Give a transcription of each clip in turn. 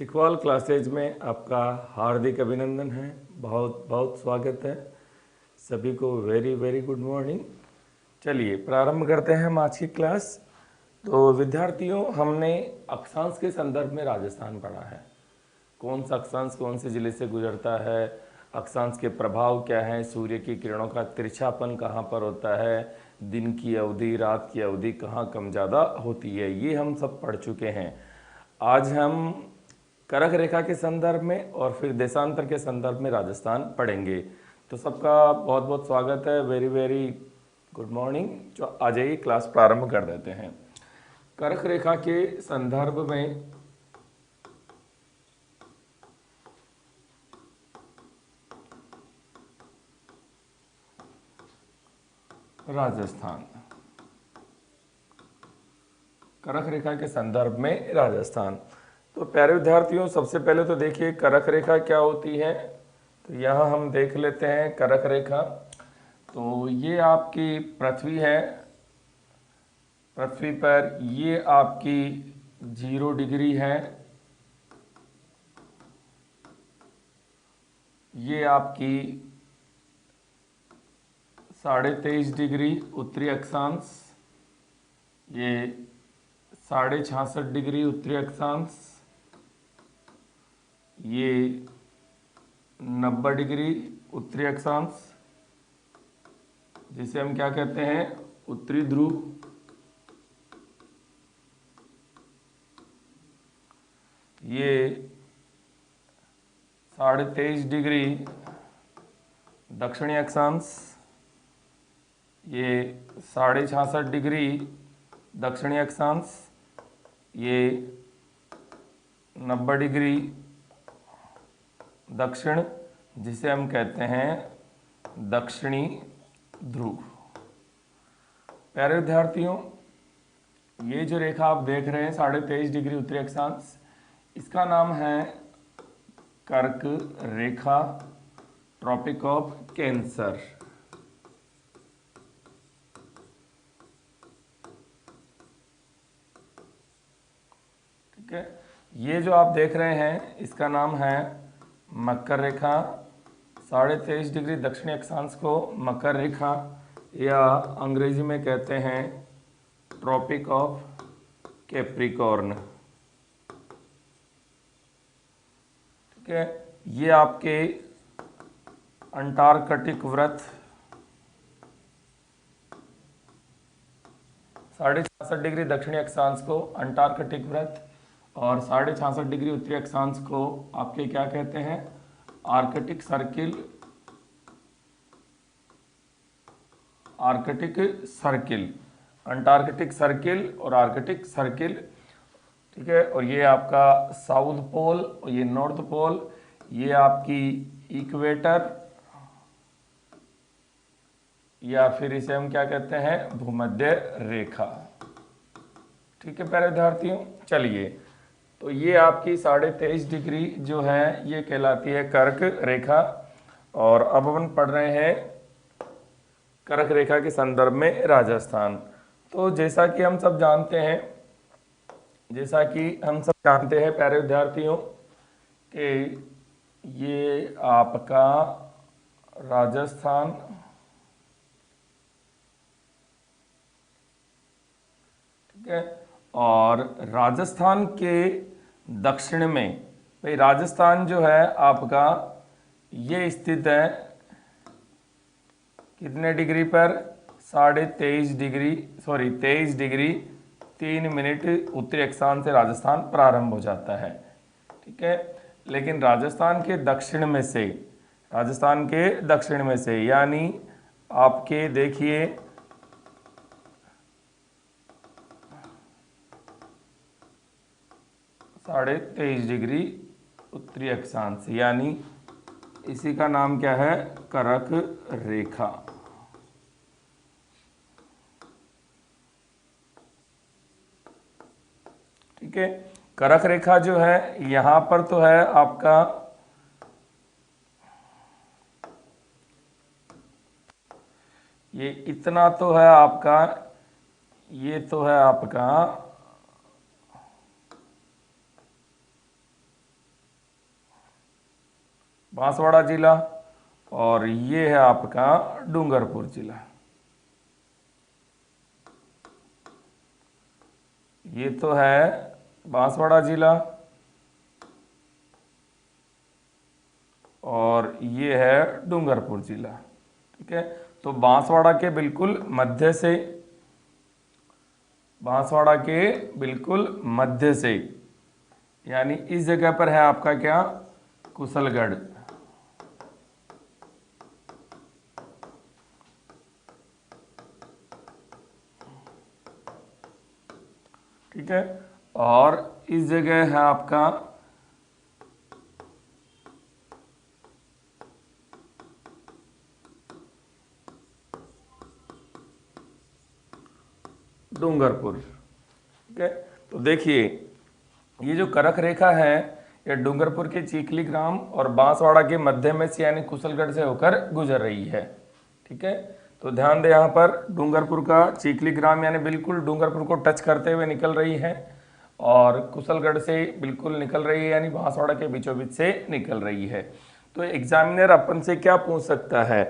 Equal classes में आपका हार्दिक अभिनंदन है। बहुत बहुत स्वागत है सभी को। Very very good morning. चलिए प्रारंभ करते हैं हम आज की क्लास। तो विद्यार्थियों, हमने अक्षांश के संदर्भ में राजस्थान पढ़ा है। कौन सा अक्षांश कौन से जिले से गुजरता है, अक्षांश के प्रभाव क्या हैं, सूर्य की किरणों का तिरछापन कहाँ पर होता है, दिन की अवधि रात की अवधि कहाँ कम ज़्यादा होती है, ये हम सब पढ़ चुके हैं। आज हम करक रेखा के संदर्भ में और फिर देशांतर के संदर्भ में राजस्थान पढ़ेंगे। तो सबका बहुत बहुत स्वागत है। Very very good morning. जो आ जाइए क्लास प्रारंभ कर देते हैं। करक रेखा के संदर्भ में राजस्थान, करक रेखा के संदर्भ में राजस्थान। तो प्यारे विद्यार्थियों, सबसे पहले तो देखिए करक रेखा क्या होती है। तो यहाँ हम देख लेते हैं करक रेखा। तो ये आपकी पृथ्वी है। पृथ्वी पर ये आपकी 0 डिग्री है। ये आपकी 23.5 डिग्री उत्तरी अक्षांश, ये 66.5 डिग्री उत्तरी अक्षांश, ये 90 डिग्री उत्तरी अक्षांश, जिसे हम क्या कहते हैं, उत्तरी ध्रुव। ये 23.5 डिग्री दक्षिणी अक्षांश, ये 66.5 डिग्री दक्षिणी अक्षांश, ये 90 डिग्री दक्षिण, जिसे हम कहते हैं दक्षिणी ध्रुव। प्यारे विद्यार्थियों, ये जो रेखा आप देख रहे हैं 23.5 डिग्री उत्तरी अक्षांश, इसका नाम है कर्क रेखा, ट्रॉपिक ऑफ कैंसर। ठीक है, ये जो आप देख रहे हैं इसका नाम है मकर रेखा। 23.5 डिग्री दक्षिणी अक्षांश को मकर रेखा या अंग्रेजी में कहते हैं ट्रॉपिक ऑफ कैप्रिकॉर्न। ठीक है, ये आपके अंटार्कटिक व्रत 66.5 डिग्री दक्षिणी अक्षांश को अंटार्कटिक व्रत और 66.5 डिग्री उत्तरी अक्षांश को आपके क्या कहते हैं, Arctic circle. Arctic circle, Antarctic circle और आर्कटिक सर्किल। ठीक है, और ये आपका साउथ पोल और ये नॉर्थ पोल, ये आपकी इक्वेटर या फिर इसे हम क्या कहते हैं, भूमध्य रेखा। ठीक है प्यारे विद्यार्थियों, चलिए तो ये आपकी 23.5 डिग्री जो है ये कहलाती है कर्क रेखा। और अब अपन पढ़ रहे हैं कर्क रेखा के संदर्भ में राजस्थान। तो जैसा कि हम सब जानते हैं प्यारे विद्यार्थियों कि ये आपका राजस्थान है। और राजस्थान के दक्षिण में, भाई राजस्थान जो है आपका ये स्थित है कितने डिग्री पर, 23.5 डिग्री 23 डिग्री 3 मिनट उत्तरी अक्षांश से राजस्थान प्रारंभ हो जाता है। ठीक है, लेकिन राजस्थान के दक्षिण में से यानी आपके देखिए 23.5 डिग्री उत्तरी अक्षांश, यानी इसी का नाम क्या है, करक रेखा। ठीक है, करक रेखा जो है यहां पर तो है आपका ये इतना तो है आपका, ये तो है आपका बांसवाड़ा जिला, और ये है आपका डूंगरपुर जिला। ये तो है बांसवाड़ा जिला और ये है डूंगरपुर जिला। ठीक है, तो बांसवाड़ा के बिल्कुल मध्य से, बांसवाड़ा के बिल्कुल मध्य से, यानी इस जगह पर है आपका क्या, कुशलगढ़। ठीक है, और इस जगह है आपका डूंगरपुर। ठीक है, तो देखिए ये जो करक रेखा है ये डूंगरपुर के चीखली ग्राम और बांसवाड़ा के मध्य में से यानी कुशलगढ़ से होकर गुजर रही है। ठीक है, तो ध्यान दें यहाँ पर डूंगरपुर का चीखली ग्राम यानी बिल्कुल डूंगरपुर को टच करते हुए निकल रही है, और कुशलगढ़ से बिल्कुल निकल रही है यानी बांसवाड़ा के बीचों बीच से निकल रही है। तो एग्जामिनर अपन से क्या पूछ सकता है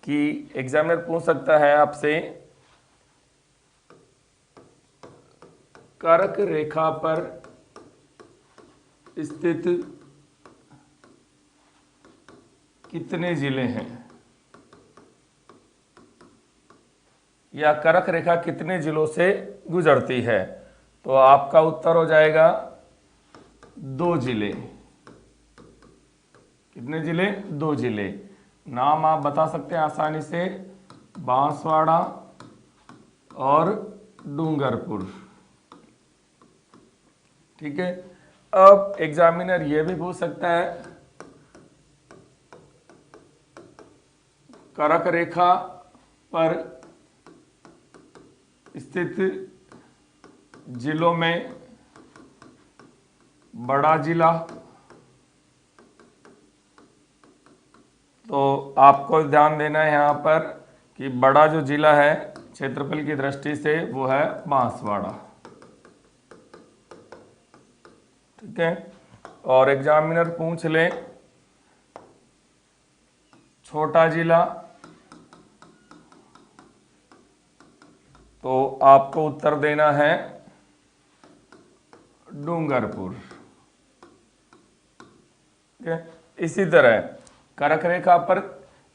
कि एग्जामिनर पूछ सकता है आपसे, करक रेखा पर स्थित कितने जिले हैं, या करक रेखा कितने जिलों से गुजरती है। तो आपका उत्तर हो जाएगा 2 जिले। कितने जिले, 2 जिले। नाम आप बता सकते हैं आसानी से, बांसवाड़ा और डूंगरपुर। ठीक है, अब एग्जामिनर यह भी पूछ सकता है, करक रेखा पर स्थित जिलों में बड़ा जिला। तो आपको ध्यान देना है यहाँ पर कि बड़ा जो जिला है क्षेत्रफल की दृष्टि से वो है बांसवाड़ा। ठीक है, और एग्जामिनर पूछ ले छोटा जिला, तो आपको उत्तर देना है डूंगरपुर। ठीक है, इसी तरह करक रेखा पर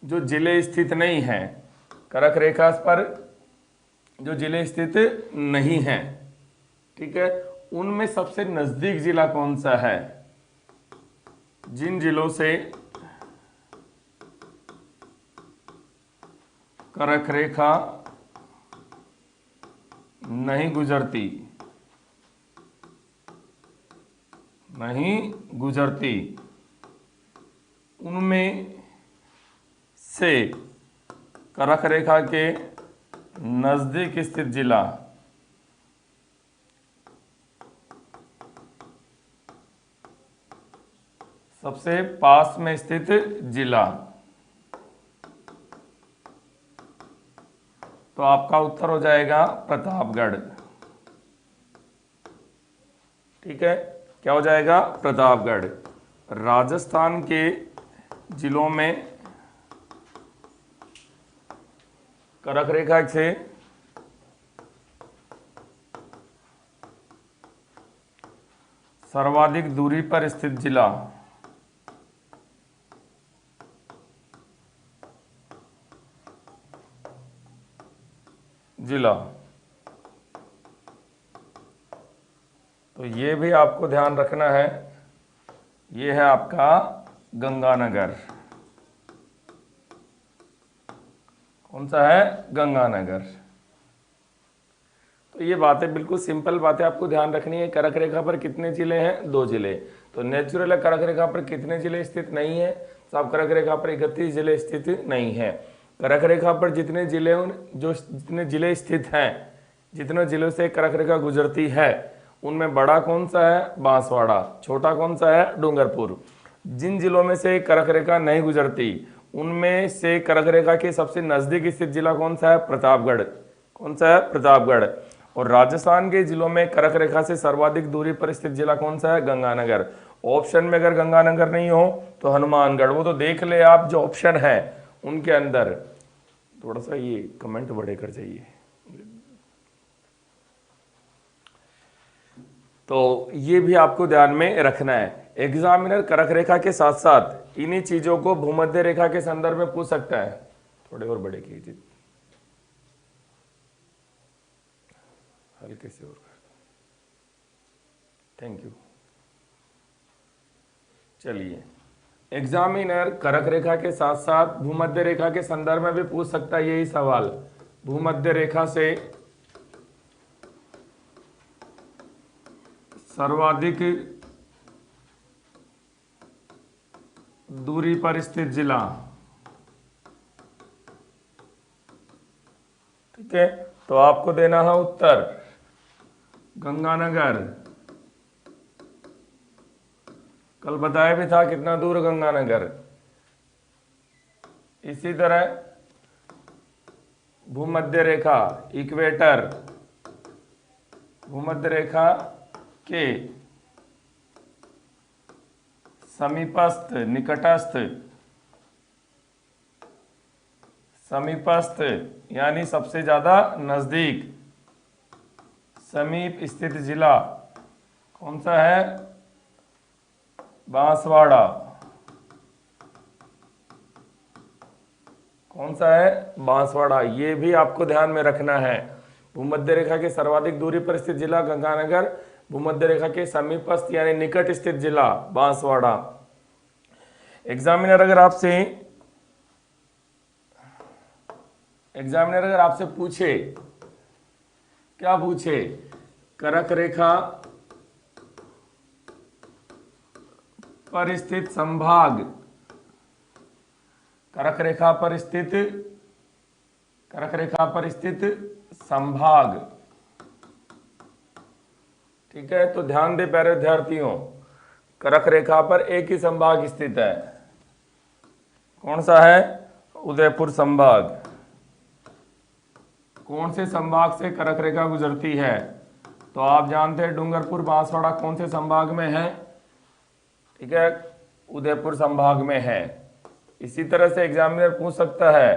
जो जिले स्थित नहीं हैं, करक रेखा पर जो जिले स्थित नहीं हैं, ठीक है, उनमें सबसे नजदीक जिला कौन सा है। जिन जिलों से करक रेखा नहीं गुजरती, उनमें से करक रेखा के नजदीक स्थित जिला सबसे पास में स्थित जिला, तो आपका उत्तर हो जाएगा प्रतापगढ़। ठीक है, क्या हो जाएगा, प्रतापगढ़। राजस्थान के जिलों में करक रेखा से सर्वाधिक दूरी पर स्थित जिला तो ये भी आपको ध्यान रखना है, ये है आपका गंगानगर। कौन सा है, गंगानगर। तो ये बातें बिल्कुल सिंपल बातें आपको ध्यान रखनी है। करक रेखा पर कितने जिले हैं, 2 जिले। तो नेचुरल है करक रेखा पर कितने जिले स्थित नहीं है, सब करक रेखा पर 31 जिले स्थित नहीं है। करक रेखा पर जितने जिले स्थित हैं, जितने जिलों से करक रेखा गुजरती है, उनमें बड़ा कौन सा है, बांसवाड़ा। छोटा कौन सा है, डूंगरपुर। जिन जिलों में से करक रेखा नहीं गुजरती, उनमें से करक रेखा के सबसे नजदीक स्थित जिला कौन सा है, प्रतापगढ़। कौन सा है, प्रतापगढ़। और राजस्थान के जिलों में करक रेखा से सर्वाधिक दूरी पर स्थित जिला कौन सा है, गंगानगर। ऑप्शन में अगर गंगानगर नहीं हो तो हनुमानगढ़, वो तो देख ले आप जो ऑप्शन है उनके अंदर। थोड़ा सा ये कमेंट बड़े कर चाहिए। तो ये भी आपको ध्यान में रखना है। एग्जामिनर करक रेखा के साथ साथ इन्हीं चीजों को भूमध्य रेखा के संदर्भ में पूछ सकता है। थोड़े और बड़े कीजिए, हल्के से और कर, थैंक यू। चलिए, एग्जामिनर करक रेखा के साथ साथ भूमध्य रेखा के संदर्भ में भी पूछ सकता है यही सवाल। भूमध्य रेखा से सर्वाधिक दूरी पर स्थित जिला, ठीक है, तो आपको देना है उत्तर गंगानगर। कल बताया भी था कितना दूर गंगानगर। इसी तरह भूमध्य रेखा, इक्वेटर, भूमध्य रेखा के समीपस्थ, निकटस्थ, समीपस्थ यानी सबसे ज्यादा नजदीक समीप स्थित जिला कौन सा है? बांसवाड़ा। कौन सा है? बांसवाड़ा। ये भी आपको ध्यान में रखना है। भूमध्य रेखा के सर्वाधिक दूरी पर स्थित जिला गंगानगर, भूमध्य रेखा के समीपस्थ यानी निकट स्थित जिला बांसवाड़ा। एग्जामिनर अगर आपसे पूछे, क्या पूछे? करक रेखा पर स्थित संभाग, करक रेखा पर स्थित संभाग, ठीक है, तो ध्यान दे प्यारे विद्यार्थियों, करक रेखा पर एक ही संभाग स्थित है। कौन सा है? उदयपुर संभाग। कौन से संभाग से करक रेखा गुजरती है? तो आप जानते हैं डूंगरपुर बांसवाड़ा कौन से संभाग में है? ठीक है, उदयपुर संभाग में है। इसी तरह से एग्जामिनर पूछ सकता है,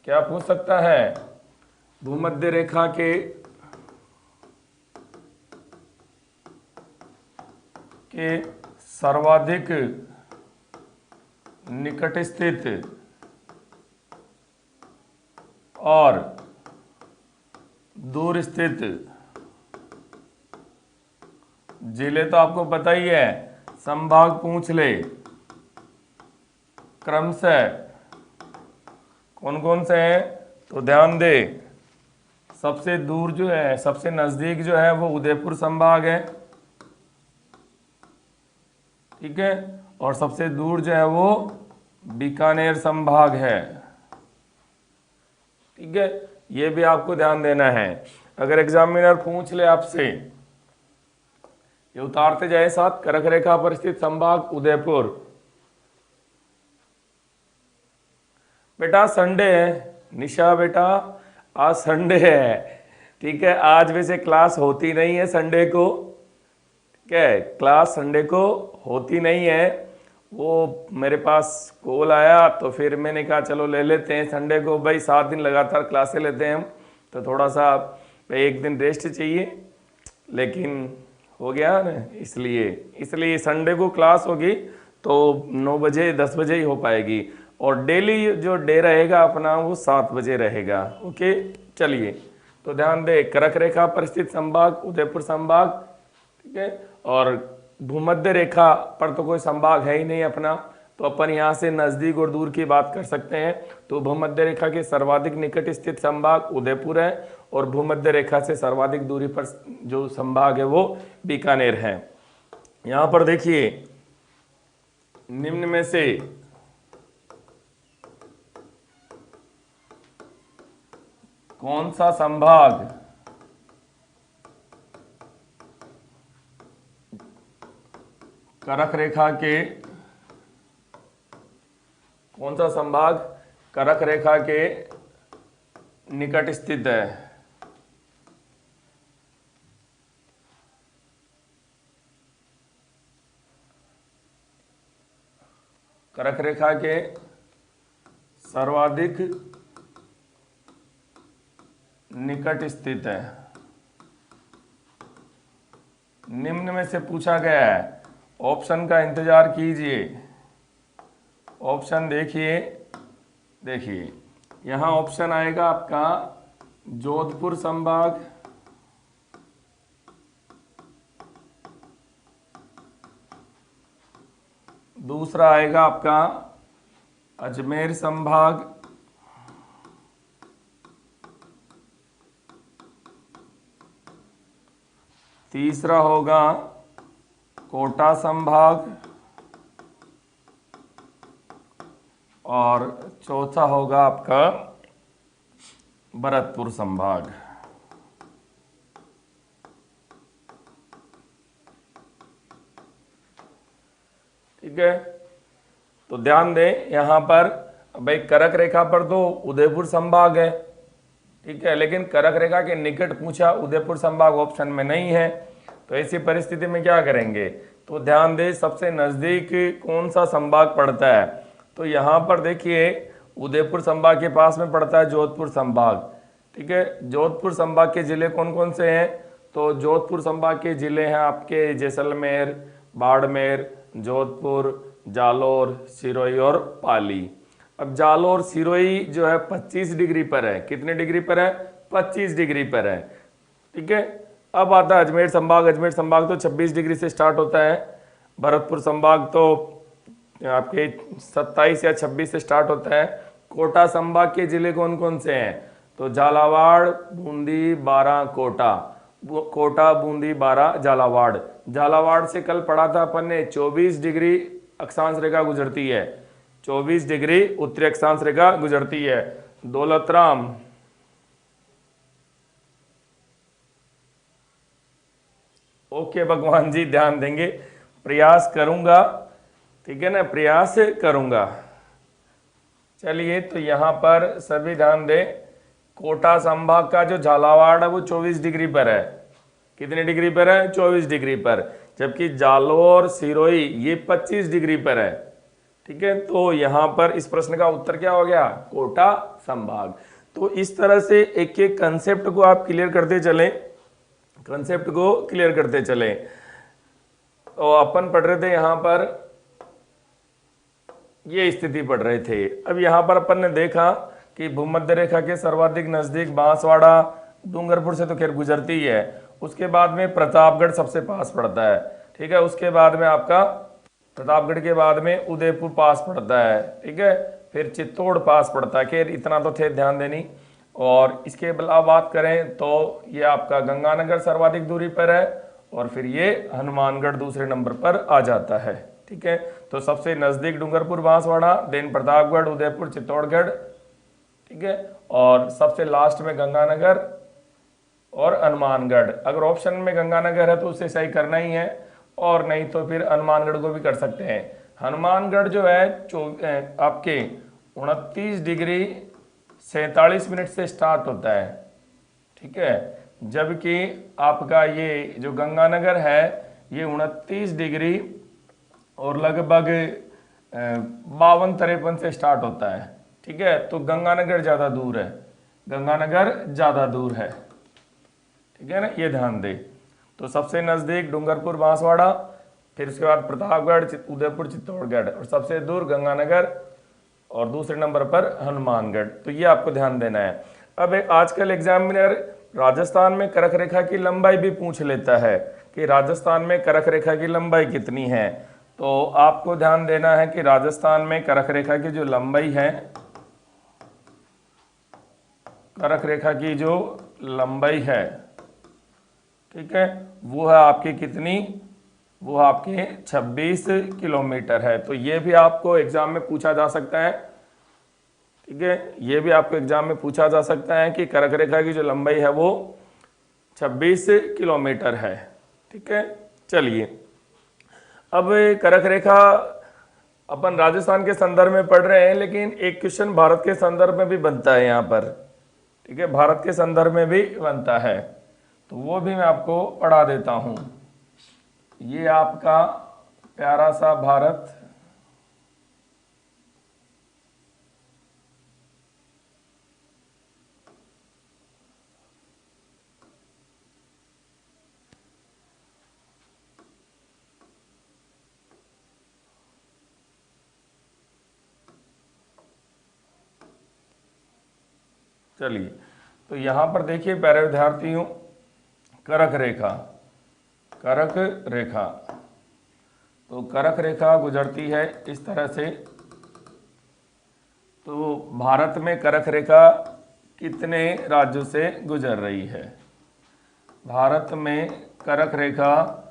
क्या पूछ सकता है? भूमध्य रेखा के सर्वाधिक निकट स्थित और दूर स्थित जिले, तो आपको पता ही है, संभाग पूछ ले क्रमशः कौन कौन से हैं, तो ध्यान दे, सबसे दूर जो है, सबसे नजदीक जो है वो उदयपुर संभाग है, ठीक है, और सबसे दूर जो है वो बीकानेर संभाग है, ठीक है, ये भी आपको ध्यान देना है। अगर एग्जामिनर पूछ ले आपसे, ये उतारते जाए साथ, करक रेखा पर स्थित संभाग उदयपुर। बेटा संडे है निशा, बेटा आज संडे है, ठीक है, आज वैसे क्लास होती नहीं है संडे को, ठीक है, क्लास संडे को होती नहीं है। वो मेरे पास कॉल आया तो फिर मैंने कहा चलो ले लेते हैं संडे को, भाई 7 दिन लगातार क्लासें लेते हैं हम, तो थोड़ा सा एक दिन रेस्ट चाहिए, लेकिन हो गया ना, इसलिए संडे को क्लास होगी तो 9 बजे 10 बजे ही हो पाएगी, और डेली जो डे रहेगा अपना वो 7 बजे रहेगा। ओके, चलिए, तो ध्यान दे, करक रेखा पर स्थित संभाग उदयपुर संभाग, ठीक है, और भूमध्य रेखा पर तो कोई संभाग है ही नहीं अपना, तो अपन यहाँ से नजदीक और दूर की बात कर सकते हैं। तो भूमध्य रेखा के सर्वाधिक निकट स्थित संभाग उदयपुर है, और भूमध्य रेखा से सर्वाधिक दूरी पर जो संभाग है वो बीकानेर है। यहाँ पर देखिए, निम्न में से कौन सा संभाग करक रेखा के, कौन सा संभाग करक रेखा के निकट स्थित है? कर्क रेखा के सर्वाधिक निकट स्थित है। निम्न में से पूछा गया है, ऑप्शन का इंतजार कीजिए। ऑप्शन देखिए यहां ऑप्शन आएगा आपका जोधपुर संभाग, दूसरा आएगा आपका अजमेर संभाग, तीसरा होगा कोटा संभाग और चौथा होगा आपका भरतपुर संभाग। ठीक है, तो ध्यान दें यहां पर भाई कर्क रेखा पर तो उदयपुर संभाग है, ठीक है, लेकिन कर्क रेखा के निकट पूछा, उदयपुर संभाग ऑप्शन में नहीं है। तो ऐसी परिस्थिति में क्या करेंगे, तो ध्यान दें सबसे नजदीक कौन सा संभाग पड़ता है। तो यहाँ पर देखिए उदयपुर संभाग के पास में पड़ता है जोधपुर संभाग। ठीक है, जोधपुर संभाग के जिले कौन कौन से हैं, तो जोधपुर संभाग के जिले हैं आपके जैसलमेर, बाड़मेर, जोधपुर, जालौर, सिरोही और पाली। अब जालौर सिरोही जो है 25 डिग्री पर है। कितने डिग्री पर है, 25 डिग्री पर है। ठीक है, अब आता है अजमेर संभाग। अजमेर संभाग तो 26 डिग्री से स्टार्ट होता है। भरतपुर संभाग तो आपके 27 या 26 से स्टार्ट होता है। कोटा संभाग के जिले कौन कौन से हैं, तो झालावाड़, बूंदी, बारां, कोटा। कोटा, बूंदी, बारां, झालावाड़। झालावाड़ से कल पढ़ा था अपन ने 24 डिग्री अक्षांश रेखा गुजरती है, 24 डिग्री उत्तरी अक्षांश रेखा गुजरती है। दौलतराम, ओके भगवान जी, ध्यान देंगे, प्रयास करूंगा, ठीक है ना, प्रयास करूंगा। चलिए, तो यहां पर सभी ध्यान दें, कोटा संभाग का जो झालावाड़ है वो 24 डिग्री पर है। कितने डिग्री पर है, 24 डिग्री पर। जबकि जालौर, सिरोही ये 25 डिग्री पर है। ठीक है, तो यहां पर इस प्रश्न का उत्तर क्या हो गया, कोटा संभाग। तो इस तरह से एक एक कंसेप्ट को आप क्लियर करते चलें, कंसेप्ट को क्लियर करते चलें। तो अपन पढ़ रहे थे यहां पर, ये स्थिति पढ़ रहे थे। अब यहां पर अपन ने देखा कि भूमध्य रेखा के सर्वाधिक नजदीक बांसवाड़ा, डूंगरपुर से तो खैर गुजरती है, उसके बाद में प्रतापगढ़ सबसे पास पड़ता है। ठीक है, उसके बाद में आपका प्रतापगढ़ के बाद में उदयपुर पास पड़ता है। ठीक है, फिर चित्तौड़ पास पड़ता है। खैर इतना तो थे ध्यान देनी। और इसके अलावा बात करें तो ये आपका गंगानगर सर्वाधिक दूरी पर है और फिर ये हनुमानगढ़ दूसरे नंबर पर आ जाता है। ठीक है, तो सबसे नजदीक डूंगरपुर, बांसवाड़ा, देन प्रतापगढ़, उदयपुर, चित्तौड़गढ़। ठीक है, और सबसे लास्ट में गंगानगर और हनुमानगढ़। अगर ऑप्शन में गंगानगर है तो उसे सही करना ही है, और नहीं तो फिर हनुमानगढ़ को भी कर सकते हैं। हनुमानगढ़ जो है आपके 29 डिग्री 47 मिनट से स्टार्ट होता है। ठीक है, जबकि आपका ये जो गंगानगर है ये 29 डिग्री और लगभग 52-53 से स्टार्ट होता है। ठीक है, तो गंगानगर ज़्यादा दूर है, गंगानगर ज़्यादा दूर है। ठीक है ना, ये ध्यान दे। तो सबसे नज़दीक डूंगरपुर, बांसवाड़ा, फिर उसके बाद प्रतापगढ़, उदयपुर, चित्तौड़गढ़, और सबसे दूर गंगानगर, और दूसरे नंबर पर हनुमानगढ़। तो ये आपको ध्यान देना है। अब आजकल एग्जामिनर राजस्थान में कर्क रेखा की लंबाई भी पूछ लेता है कि राजस्थान में कर्क रेखा की लंबाई कितनी है। तो आपको ध्यान देना है कि राजस्थान में कर्क रेखा की जो लंबाई है, कर्क रेखा की जो लंबाई है, ठीक है, वो है आपकी कितनी, वो आपके 26 किलोमीटर है। तो ये भी आपको एग्जाम में पूछा जा सकता है। ठीक है, ये भी आपको एग्जाम में पूछा जा सकता है कि कर्क रेखा की जो लंबाई है वो 26 किलोमीटर है। ठीक है, चलिए, अब कर्क रेखा अपन राजस्थान के संदर्भ में पढ़ रहे हैं, लेकिन एक क्वेश्चन भारत के संदर्भ में भी बनता है यहाँ पर। ठीक है, भारत के संदर्भ में भी बनता है, तो वो भी मैं आपको पढ़ा देता हूँ। ये आपका प्यारा सा भारत, चलिए, तो यहाँ पर देखिए प्यारे विद्यार्थियों, करक रेखा, करक रेखा, तो करक रेखा गुजरती है इस तरह से। तो भारत में करक रेखा कितने राज्यों से गुजर रही है? भारत में करक रेखा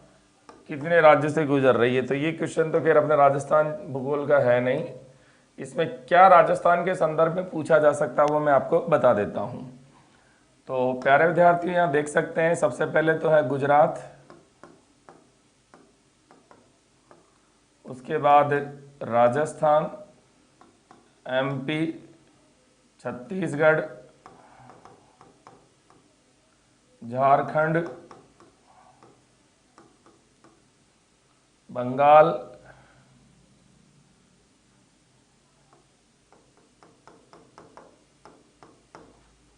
कितने राज्य से गुजर रही है? तो ये क्वेश्चन तो खैर अपने राजस्थान भूगोल का है नहीं, इसमें क्या राजस्थान के संदर्भ में पूछा जा सकता है वो मैं आपको बता देता हूँ। तो प्यारे विद्यार्थी यहाँ देख सकते हैं, सबसे पहले तो है गुजरात, उसके बाद राजस्थान, एमपी, छत्तीसगढ़, झारखंड, बंगाल,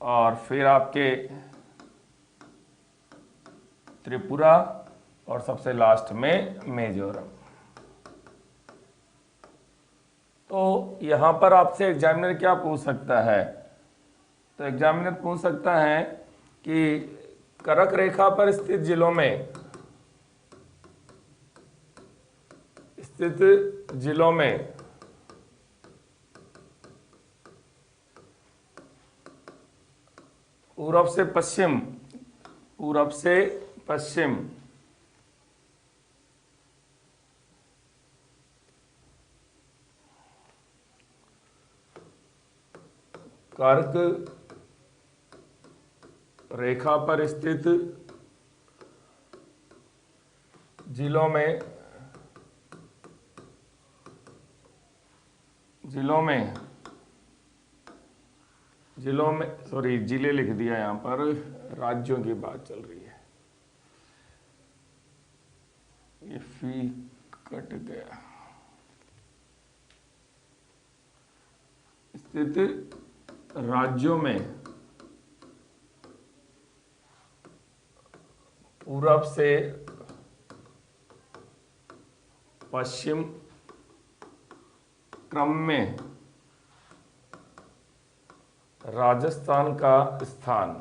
और फिर आपके त्रिपुरा, और सबसे लास्ट में मिजोरम। तो यहाँ पर आपसे एग्जामिनर क्या पूछ सकता है? तो एग्जामिनर पूछ सकता है कि करक रेखा पर स्थित जिलों में पूरब से पश्चिम कर्क रेखा पर स्थित जिलों में सॉरी जिले लिख दिया, यहाँ पर राज्यों की बात चल रही है, ये फी कट गया। स्थित राज्यों में पूरब से पश्चिम क्रम में राजस्थान का स्थान।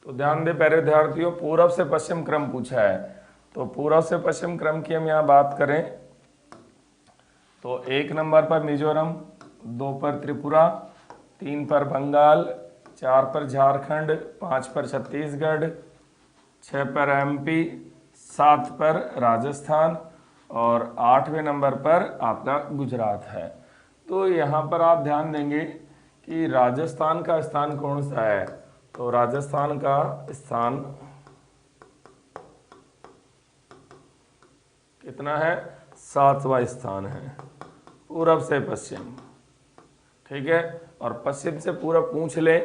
तो ध्यान दें प्यारे विद्यार्थियों, पूरब से पश्चिम क्रम पूछा है, तो पूरब से पश्चिम क्रम की हम यहाँ बात करें तो 1 नंबर पर मिजोरम, 2 पर त्रिपुरा, 3 पर बंगाल, 4 पर झारखंड, 5 पर छत्तीसगढ़, 6 पर एमपी, 7 पर राजस्थान और 8वें नंबर पर आपका गुजरात है। तो यहाँ पर आप ध्यान देंगे कि राजस्थान का स्थान कौन सा है? तो राजस्थान का स्थान कितना है? 7वां स्थान है, पूरब से पश्चिम। ठीक है, और पश्चिम से पूरब पूछ ले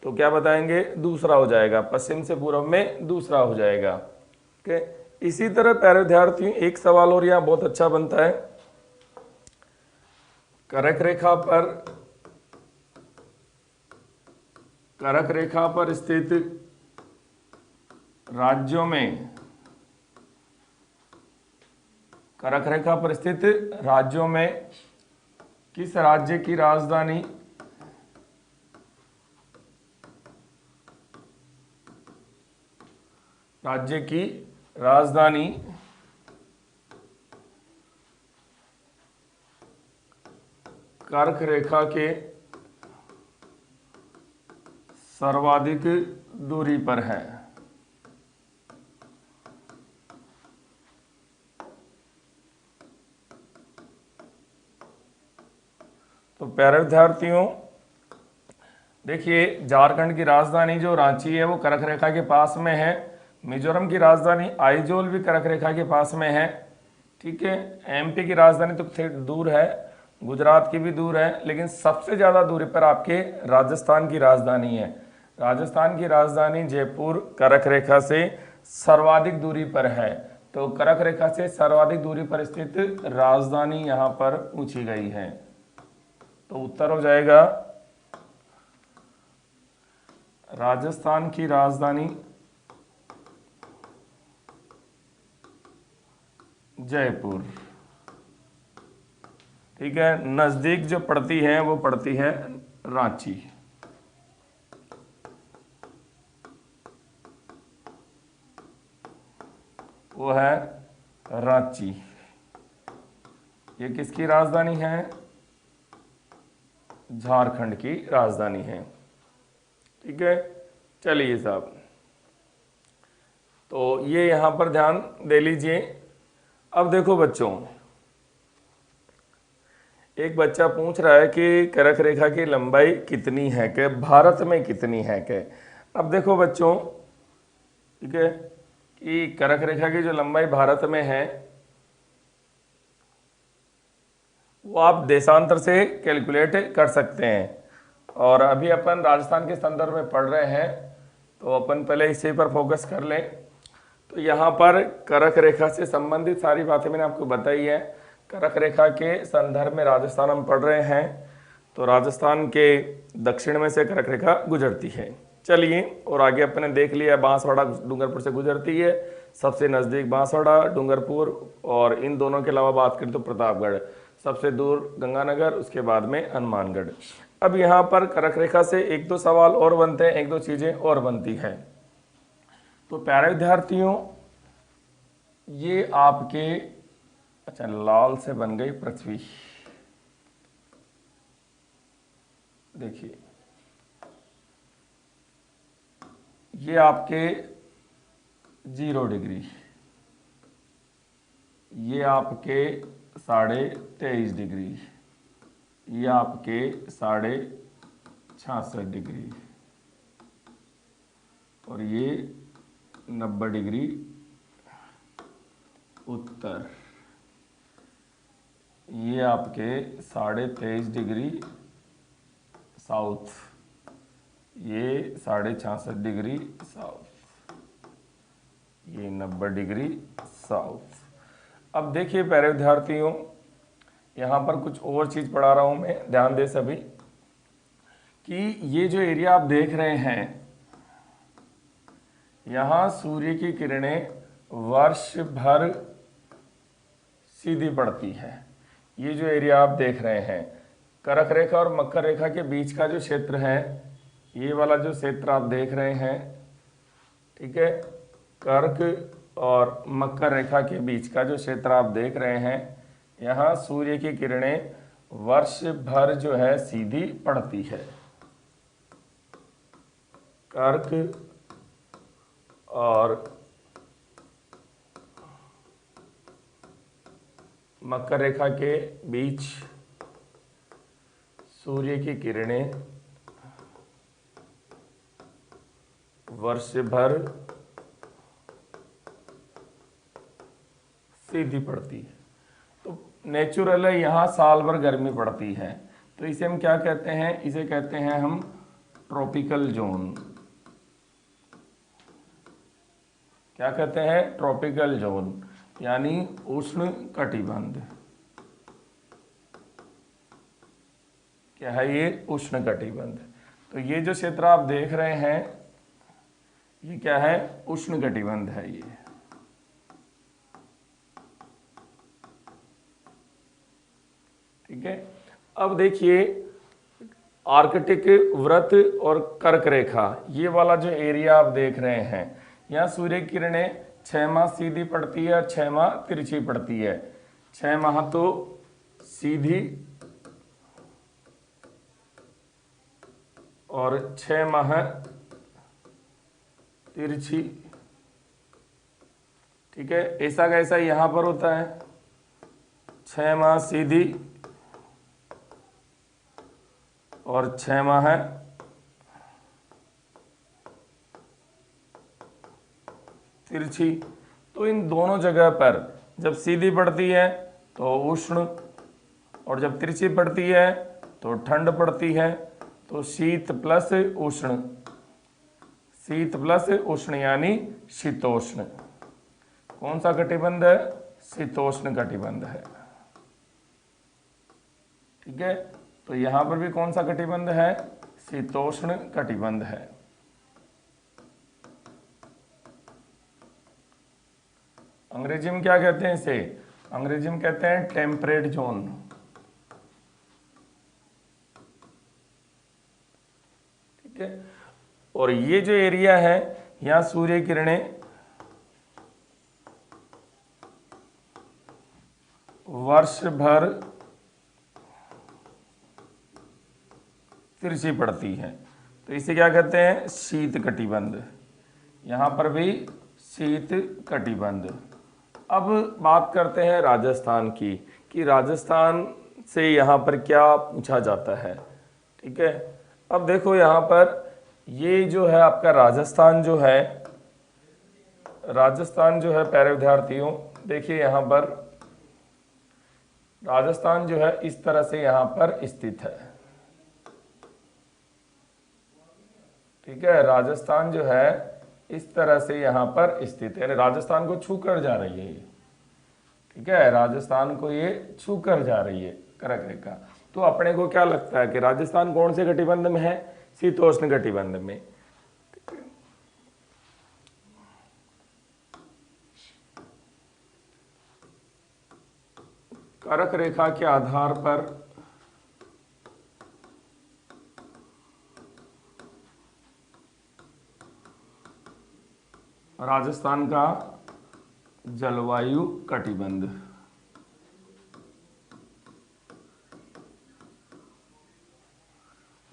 तो क्या बताएंगे? दूसरा हो जाएगा, पश्चिम से पूरब में दूसरा हो जाएगा। ठीक, इसी तरह प्यारे विद्यार्थियों एक सवाल और यहाँ बहुत अच्छा बनता है, करक रेखा पर स्थित राज्यों में, करक रेखा पर स्थित राज्यों में किस राज्य की राजधानी कर्क रेखा के सर्वाधिक दूरी पर है? तो प्यारे विद्यार्थियों देखिए, झारखंड की राजधानी जो रांची है वो कर्क रेखा के पास में है, मिजोरम की राजधानी आइजोल भी कर्क रेखा के पास में है। ठीक है, एमपी की राजधानी तो दूर है, गुजरात की भी दूर है, लेकिन सबसे ज़्यादा दूरी पर आपके राजस्थान की राजधानी है। राजस्थान की राजधानी जयपुर कर्क रेखा से सर्वाधिक दूरी पर है। तो कर्क रेखा से सर्वाधिक दूरी पर स्थित राजधानी यहाँ पर पूछी गई है, तो उत्तर हो जाएगा राजस्थान की राजधानी जयपुर। ठीक है, नज़दीक जो पड़ती है वो पड़ती है रांची। वो है रांची। ये किसकी राजधानी है? झारखंड की राजधानी है। ठीक है, चलिए साहब, तो ये यहां पर ध्यान दे लीजिए। अब देखो बच्चों, एक बच्चा पूछ रहा है कि कर्क रेखा की लंबाई कितनी है, कि भारत में कितनी है के। अब देखो बच्चों, ठीक है, कि कर्क रेखा की जो लंबाई भारत में है वो आप देशांतर से कैलकुलेट कर सकते हैं। और अभी अपन राजस्थान के संदर्भ में पढ़ रहे हैं, तो अपन पहले इसी पर फोकस कर लें। तो यहाँ पर कर्क रेखा से संबंधित सारी बातें मैंने आपको बताई है। कर्क रेखा के संदर्भ में राजस्थान हम पढ़ रहे हैं, तो राजस्थान के दक्षिण में से कर्क रेखा गुजरती है। चलिए, और आगे अपने देख लिया, बांसवाड़ा डूंगरपुर से गुजरती है, सबसे नज़दीक बांसवाड़ा डूंगरपुर, और इन दोनों के अलावा बात करें तो प्रतापगढ़, सबसे दूर गंगानगर, उसके बाद में हनुमानगढ़। अब यहाँ पर कर्क रेखा से एक दो सवाल और बनते हैं, एक दो चीज़ें और बनती हैं। तो प्यारे विद्यार्थियों, ये आपके, अच्छा लाल से बन गई पृथ्वी, देखिए ये आपके 0 डिग्री, ये आपके 23.5 डिग्री, ये आपके 66.5 डिग्री, और ये 90 डिग्री उत्तर, ये आपके 23.5 डिग्री साउथ, ये 66.5 डिग्री साउथ, ये 90 डिग्री साउथ। अब देखिए प्यारे विद्यार्थियों, यहाँ पर कुछ और चीज़ पढ़ा रहा हूँ मैं, ध्यान दे सभी, कि ये जो एरिया आप देख रहे हैं, यहाँ सूर्य की किरणें वर्ष भर सीधी पड़ती है। ये जो एरिया आप देख रहे हैं, कर्क रेखा और मकर रेखा के बीच का जो क्षेत्र है, ये वाला जो क्षेत्र आप देख रहे हैं, ठीक है, कर्क और मकर रेखा के बीच का जो क्षेत्र आप देख रहे हैं, यहाँ सूर्य की किरणें वर्ष भर जो है सीधी पड़ती है। कर्क और मकर रेखा के बीच सूर्य की किरणें वर्ष भर सीधी पड़ती है। तो नेचुरल है, यहाँ साल भर गर्मी पड़ती है, तो इसे हम क्या कहते हैं? इसे कहते हैं हम ट्रॉपिकल जोन। क्या कहते हैं? ट्रॉपिकल जोन, यानी उष्ण कटिबंध। क्या है ये? उष्ण कटिबंध। तो ये जो क्षेत्र आप देख रहे हैं, ये क्या है? उष्ण कटिबंध है ये। ठीक है, अब देखिए आर्कटिक वृत्त और कर्क रेखा, ये वाला जो एरिया आप देख रहे हैं, यहाँ सूर्य किरणें 6 माह सीधी पड़ती है और 6 माह तिरछी पड़ती है। 6 माह तो सीधी और 6 माह तिरछी। ठीक है, ऐसा कैसा यहां पर होता है, 6 माह सीधी और 6 माह तिरछी। तो इन दोनों जगह पर जब सीधी पड़ती है तो उष्ण, और जब तिरछी पड़ती है तो ठंड पड़ती है। तो शीत प्लस उष्ण, शीत प्लस उष्ण यानी शीतोष्ण। कौन सा कटिबंध है? शीतोष्ण कटिबंध है। ठीक है, तो यहां पर भी कौन सा कटिबंध है? शीतोष्ण कटिबंध है। अंग्रेजी में क्या कहते हैं इसे? अंग्रेजी में कहते हैं टेम्परेट जोन। ठीक है, और ये जो एरिया है, यहां सूर्य किरणें वर्ष भर तिरछी पड़ती है, तो इसे क्या कहते हैं? शीत कटिबंध। यहाँ पर भी शीत कटिबंध। अब बात करते हैं राजस्थान की, कि राजस्थान से यहाँ पर क्या पूछा जाता है। ठीक है, अब देखो यहाँ पर ये जो है आपका राजस्थान जो है, प्यारे विद्यार्थियों देखिए यहाँ पर राजस्थान जो है इस तरह से यहाँ पर स्थित है। ठीक है, राजस्थान जो है इस तरह से यहाँ पर स्थित है, यानी राजस्थान को छू कर जा रही है ये। ठीक है, राजस्थान को ये छू कर जा रही है कर्क रेखा। तो अपने को क्या लगता है कि राजस्थान कौन से कटिबंध में है? शीतोष्ण कटिबंध में। कर्क रेखा के आधार पर राजस्थान का जलवायु कटिबंध।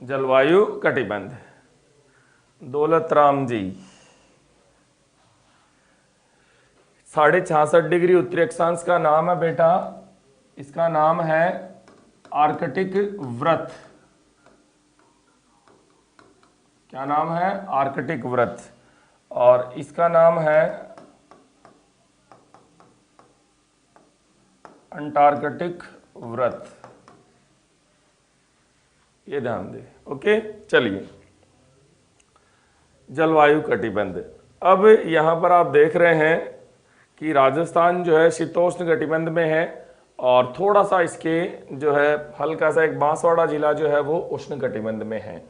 जलवायु कटिबंध। दौलत राम जी, 66.5 डिग्री उत्तरी अक्षांश का नाम है बेटा, इसका नाम है आर्कटिक व्रत। क्या नाम है? आर्कटिक व्रत। और इसका नाम है अंटार्कटिक व्रत। ये ध्यान दे। ओके, चलिए, जलवायु कटिबंध। अब यहां पर आप देख रहे हैं कि राजस्थान जो है शीतोष्ण कटिबंध में है, और थोड़ा सा इसके जो है हल्का सा एक बांसवाड़ा जिला जो है वो उष्ण कटिबंध में है।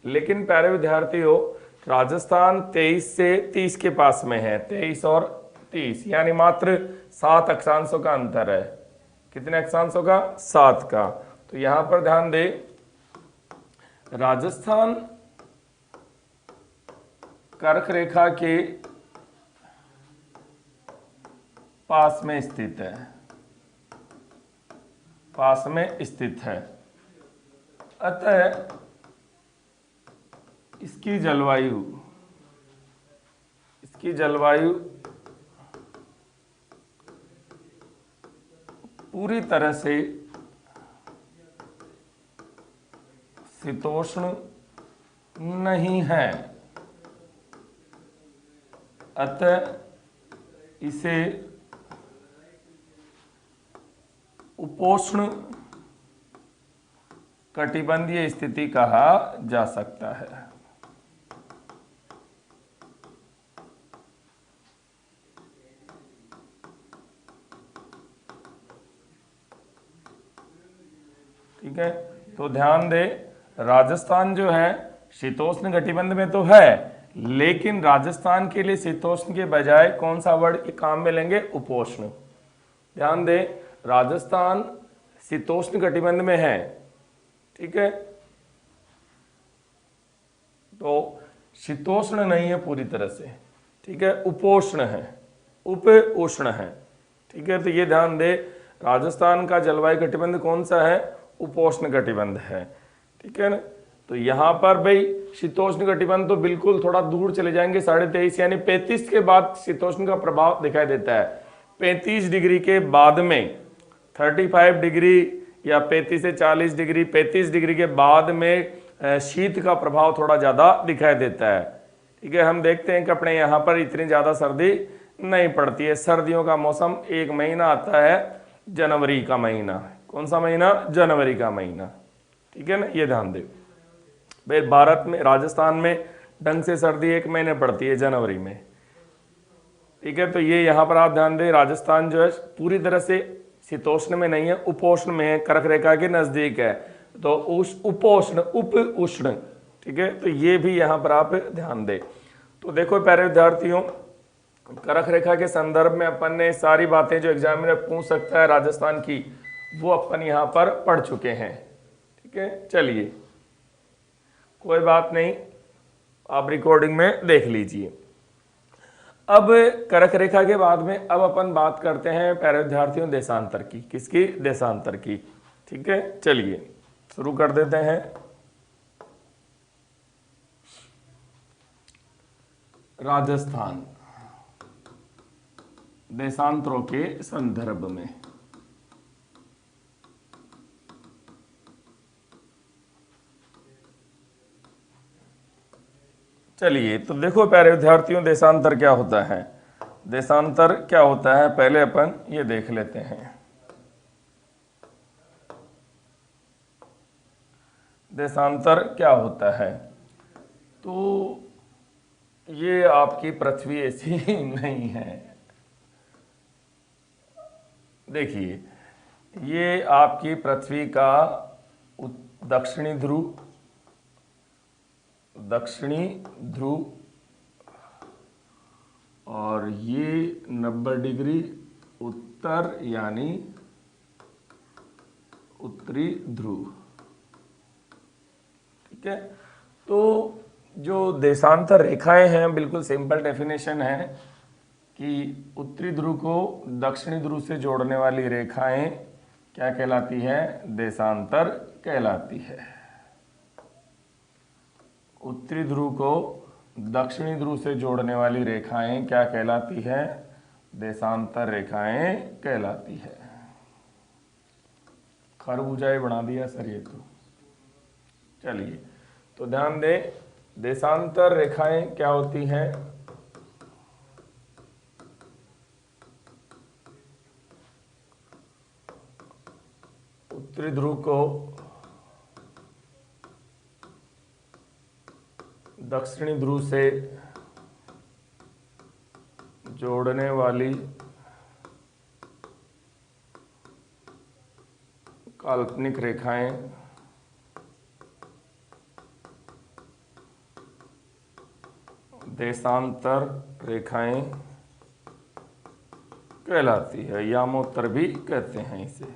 लेकिन प्यारे विद्यार्थियों, राजस्थान 23 से 30 के पास में है, 23 और 30, यानी मात्र 7 अक्षांशों का अंतर है। कितने अक्षांशों का? 7 का। तो यहां पर ध्यान दे, राजस्थान कर्क रेखा के पास में स्थित है, पास में स्थित है। अतः इसकी जलवायु पूरी तरह से शीतोष्ण नहीं है, अतः इसे उपोष्ण कटिबंधीय स्थिति कहा जा सकता है। ठीक है, तो ध्यान दे, राजस्थान जो है शीतोष्ण कटिबंध में तो है, लेकिन राजस्थान के लिए शीतोष्ण के बजाय कौन सा वर्ड काम में लेंगे? उपोष्ण। ध्यान दे, राजस्थान शीतोष्ण कटिबंध में है, ठीक है, तो शीतोष्ण नहीं है पूरी तरह से, ठीक है, उपोष्ण है, उप उष्ण है। ठीक है, तो ये ध्यान दे, राजस्थान का जलवायु कटिबंध कौन सा है? उपोष्ण कटिबंध है। ठीक है ना, तो यहां पर भाई शीतोष्ण कटिबंध तो बिल्कुल थोड़ा दूर चले जाएंगे, 23.5 यानी 35 के बाद शीतोष्ण का प्रभाव दिखाई देता है। 35 डिग्री के बाद में 35 डिग्री या 35 से 40 डिग्री, 35 डिग्री के बाद में शीत का प्रभाव थोड़ा ज्यादा दिखाई देता है। ठीक है, हम देखते हैं कि अपने यहाँ पर इतनी ज्यादा सर्दी नहीं पड़ती है। सर्दियों का मौसम एक महीना आता है, जनवरी का महीना। कौन सा महीना? जनवरी का महीना। ठीक है ना, ये ध्यान दे भाई, भारत में राजस्थान में ढंग से सर्दी एक महीने पड़ती है, जनवरी में। ठीक है, तो ये यहाँ पर आप ध्यान दें, राजस्थान जो है पूरी तरह से शीतोष्ण में नहीं है, उपोष्ण में है, कर्क रेखा के नजदीक है, तो उपोष्ण, उप उष्ण। ठीक है, तो ये भी यहाँ पर आप ध्यान दें। तो देखो प्यारे विद्यार्थियों, कर्क रेखा के संदर्भ में अपन ने सारी बातें जो एग्जाम में पूछ सकता है राजस्थान की, वो अपन यहाँ पर पढ़ चुके हैं। ठीक है, चलिए, कोई बात नहीं, आप रिकॉर्डिंग में देख लीजिए। अब कर्क रेखा के बाद में अब अपन बात करते हैं प्यारे विद्यार्थियों देशांतर की। किसकी? देशांतर की। ठीक है, चलिए शुरू कर देते हैं। राजस्थान देशांतरों के संदर्भ में। चलिए तो देखो प्यारे विद्यार्थियों देशांतर क्या होता है। देशांतर क्या होता है पहले अपन ये देख लेते हैं। देशांतर क्या होता है? तो ये आपकी पृथ्वी ऐसी नहीं है। देखिए ये आपकी पृथ्वी का दक्षिणी ध्रुव और ये 90 डिग्री उत्तर यानी उत्तरी ध्रुव। ठीक है, तो जो देशांतर रेखाएं हैं बिल्कुल सिंपल डेफिनेशन है कि उत्तरी ध्रुव को दक्षिणी ध्रुव से जोड़ने वाली रेखाएं क्या कहलाती है? देशांतर कहलाती है। उत्तरी ध्रुव को दक्षिणी ध्रुव से जोड़ने वाली रेखाएं क्या कहलाती है? देशांतर रेखाएं कहलाती है। खरबूजा बना दिया सर ये तो। चलिए तो ध्यान दें, देशांतर रेखाएं क्या होती हैं? उत्तरी ध्रुव को दक्षिणी ध्रुव से जोड़ने वाली काल्पनिक रेखाएं देशांतर रेखाएं कहलाती है। यामोत्तर भी कहते हैं इसे।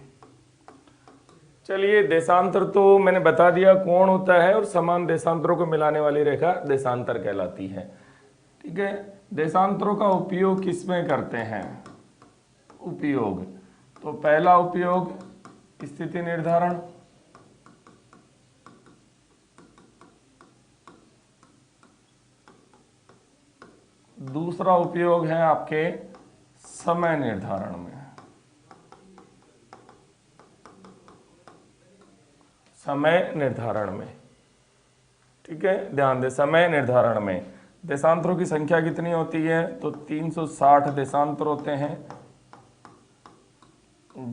चलिए देशांतर तो मैंने बता दिया कौन होता है, और समान देशांतरों को मिलाने वाली रेखा देशांतर कहलाती है। ठीक है, देशांतरों का उपयोग किसमें करते हैं? उपयोग तो पहला उपयोग स्थिति निर्धारण, दूसरा उपयोग है आपके समय निर्धारण में। समय निर्धारण में, ठीक है, ध्यान दे, समय निर्धारण में देशांतरों की संख्या कितनी होती है? तो 360 देशांतर होते हैं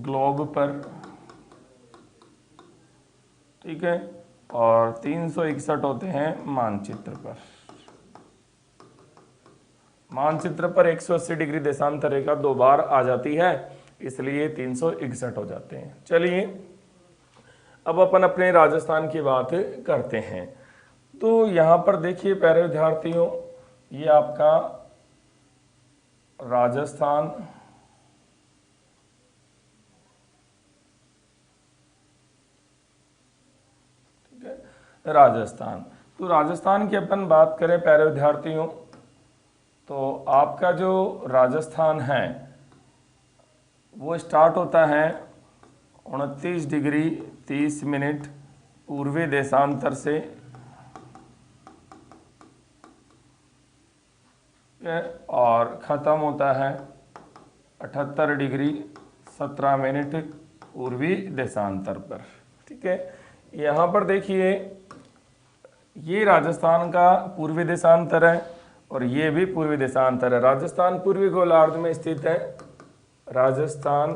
ग्लोब पर। ठीक है, और 361 होते हैं मानचित्र पर। मानचित्र पर 180 डिग्री देशांतर रेखा 2 बार आ जाती है, इसलिए 361 हो जाते हैं। चलिए अब अपन अपने राजस्थान की बात करते हैं। तो यहां पर देखिए प्यारे विद्यार्थियों, ये आपका राजस्थान ठीक है, राजस्थान। तो राजस्थान की अपन बात करें प्यारे विद्यार्थियों, तो आपका जो राजस्थान है वो स्टार्ट होता है 29 डिग्री 30 मिनट पूर्वी देशांतर से, और ख़त्म होता है 78 डिग्री 17 मिनट पूर्वी देशांतर पर। ठीक है, यहाँ पर देखिए ये राजस्थान का पूर्वी देशांतर है और ये भी पूर्वी देशांतर है। राजस्थान पूर्वी गोलार्ध में स्थित है। राजस्थान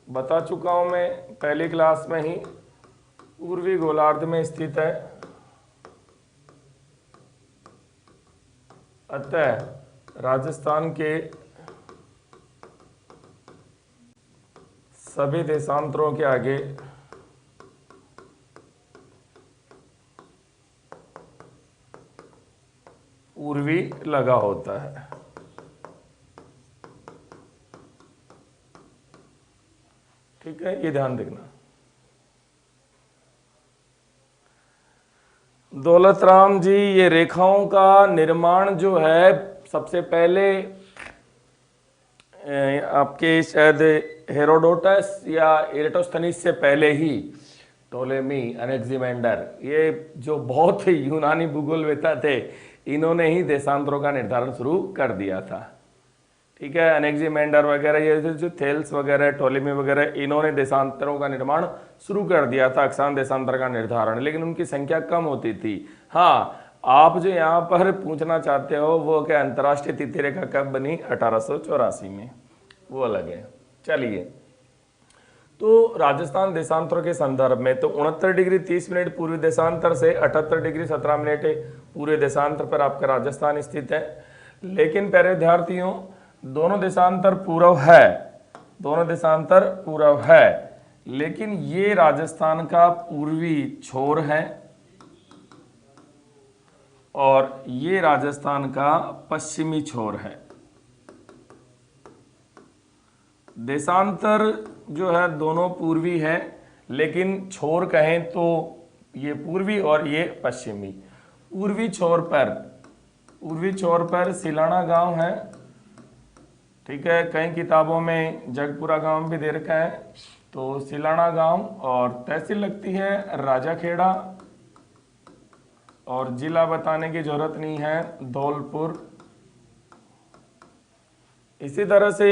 बता चुका हूं मैं पहली क्लास में ही, पूर्वी गोलार्ध में स्थित है। अतः राजस्थान के सभी देशांतरों के आगे पूर्वी लगा होता है। ठीक है, ये ध्यान रखना। दौलत राम जी, ये रेखाओं का निर्माण जो है सबसे पहले आपके शायद हेरोडोटस या एरेटोस्थनीस से पहले ही टोलेमी, अनेक्सिमेंडर, ये जो बहुत ही यूनानी भूगोलवेत्ता थे, इन्होंने ही देशांतरों का निर्धारण शुरू कर दिया था। ठीक है, अनेक्सिमेंडर वगैरह, ये जो थेल्स वगैरह, टोलेमी वगैरह, इन्होंने देशांतरों का निर्माण शुरू कर दिया था, अक्षांश देशांतर का निर्धारण, लेकिन उनकी संख्या कम होती थी। हाँ, आप जो यहाँ पर पूछना चाहते हो वो क्या अंतर्राष्ट्रीय तिथि रेखा कब बनी? 1884 में, वो अलग है। चलिए, तो राजस्थान देशांतर के संदर्भ में तो 69 डिग्री 30 मिनट पूर्वी देशांतर से 78 डिग्री 17 मिनट पूरे देशांतर पर आपका राजस्थान स्थित है। लेकिन प्यारे विद्यार्थियों, दोनों देशांतर पूर्व है, दोनों देशांतर पूर्व है, लेकिन ये राजस्थान का पूर्वी छोर है और ये राजस्थान का पश्चिमी छोर है। देशांतर जो है दोनों पूर्वी है, लेकिन छोर कहें तो ये पूर्वी और ये पश्चिमी। पूर्वी छोर पर सिलाना गांव है। ठीक है, कई किताबों में जगपुरा गांव भी दे रखा है, तो सिलाना गांव, और तहसील लगती है राजाखेड़ा, और जिला बताने की जरूरत नहीं है, धौलपुर। इसी तरह से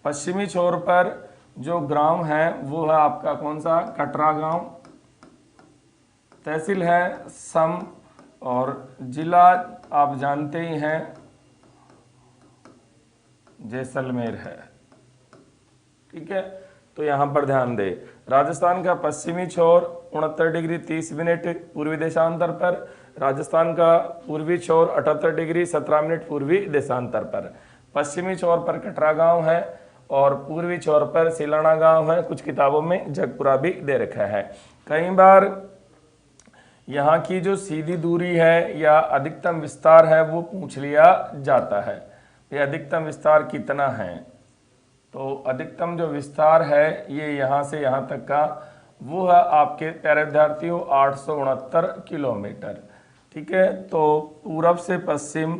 पश्चिमी छोर पर जो ग्राम है वो है आपका कौन सा? कटरा गांव। तहसील है सम, और जिला आप जानते ही हैं जैसलमेर है। ठीक है, तो यहां पर ध्यान दे, राजस्थान का पश्चिमी छोर 69 डिग्री 30 मिनट पूर्वी देशांतर पर, राजस्थान का पूर्वी छोर 78 डिग्री 17 मिनट पूर्वी देशांतर पर। पश्चिमी छोर पर कटरा गांव है और पूर्वी छोर पर सिलाना गांव है। कुछ किताबों में जगपुरा भी दे रखा है। कई बार यहाँ की जो सीधी दूरी है या अधिकतम विस्तार है वो पूछ लिया जाता है, ये अधिकतम विस्तार कितना है? तो अधिकतम जो विस्तार है ये यहाँ से यहाँ तक का, वो है आपके प्यारे विद्यार्थियों 869 किलोमीटर। ठीक है, तो पूरब से पश्चिम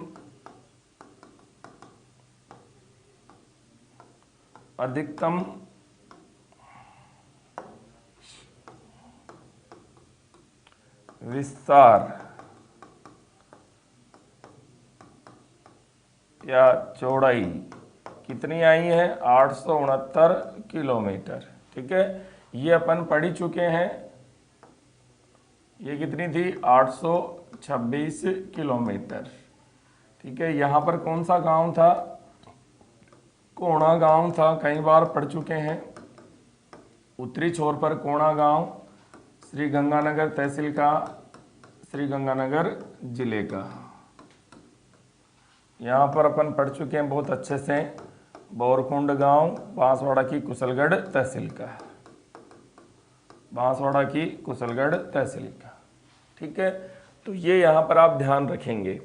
अधिकतम विस्तार या चौड़ाई कितनी आई है? 869 किलोमीटर। ठीक है, ये अपन पढ़ ही चुके हैं। ये कितनी थी? 826 किलोमीटर। ठीक है, यहाँ पर कौन सा गांव था? कोणा गांव था, कई बार पढ़ चुके हैं। उत्तरी छोर पर कोणा गांव, श्री गंगानगर तहसील का, श्री गंगानगर जिले का। यहाँ पर अपन पढ़ चुके हैं बहुत अच्छे से, बोरकुंड गांव, बांसवाड़ा की कुशलगढ़ तहसील का, बांसवाड़ा की कुशलगढ़ तहसील का। ठीक है, तो ये यहाँ पर आप ध्यान रखेंगे।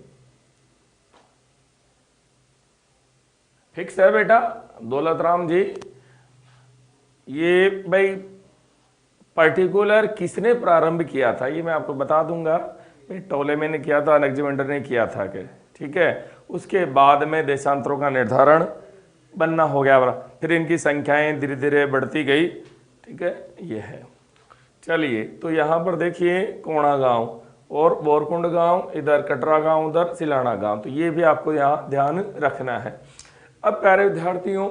फिक्स है बेटा दौलत राम जी? ये भाई पर्टिकुलर किसने प्रारंभ किया था ये मैं आपको बता दूंगा। टोलेमी ने किया था, अनेक्सिमेंडर ने किया था के। ठीक है, उसके बाद में देशांतरों का निर्धारण बनना हो गया, फिर इनकी संख्याएं धीरे धीरे बढ़ती गई। ठीक है, ये है। चलिए, तो यहाँ पर देखिए कोणा गांव और बोरकुंड गांव, इधर कटरा गांव, उधर सिलाना गांव, तो ये भी आपको यहाँ ध्यान रखना है। अब प्यारे विद्यार्थियों,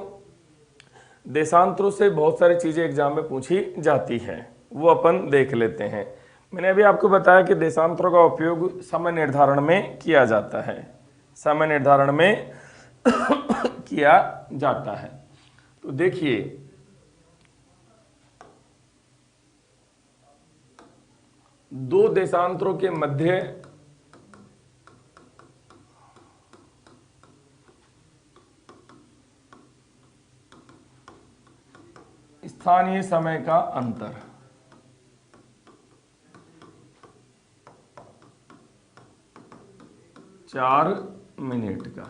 देशांतरों से बहुत सारी चीजें एग्जाम में पूछी जाती हैं, वो अपन देख लेते हैं। मैंने अभी आपको बताया कि देशांतरों का उपयोग समय निर्धारण में किया जाता है, समय निर्धारण में किया जाता है। तो देखिए, दो देशांतरों के मध्य स्थानीय समय का अंतर, चार मिनट का।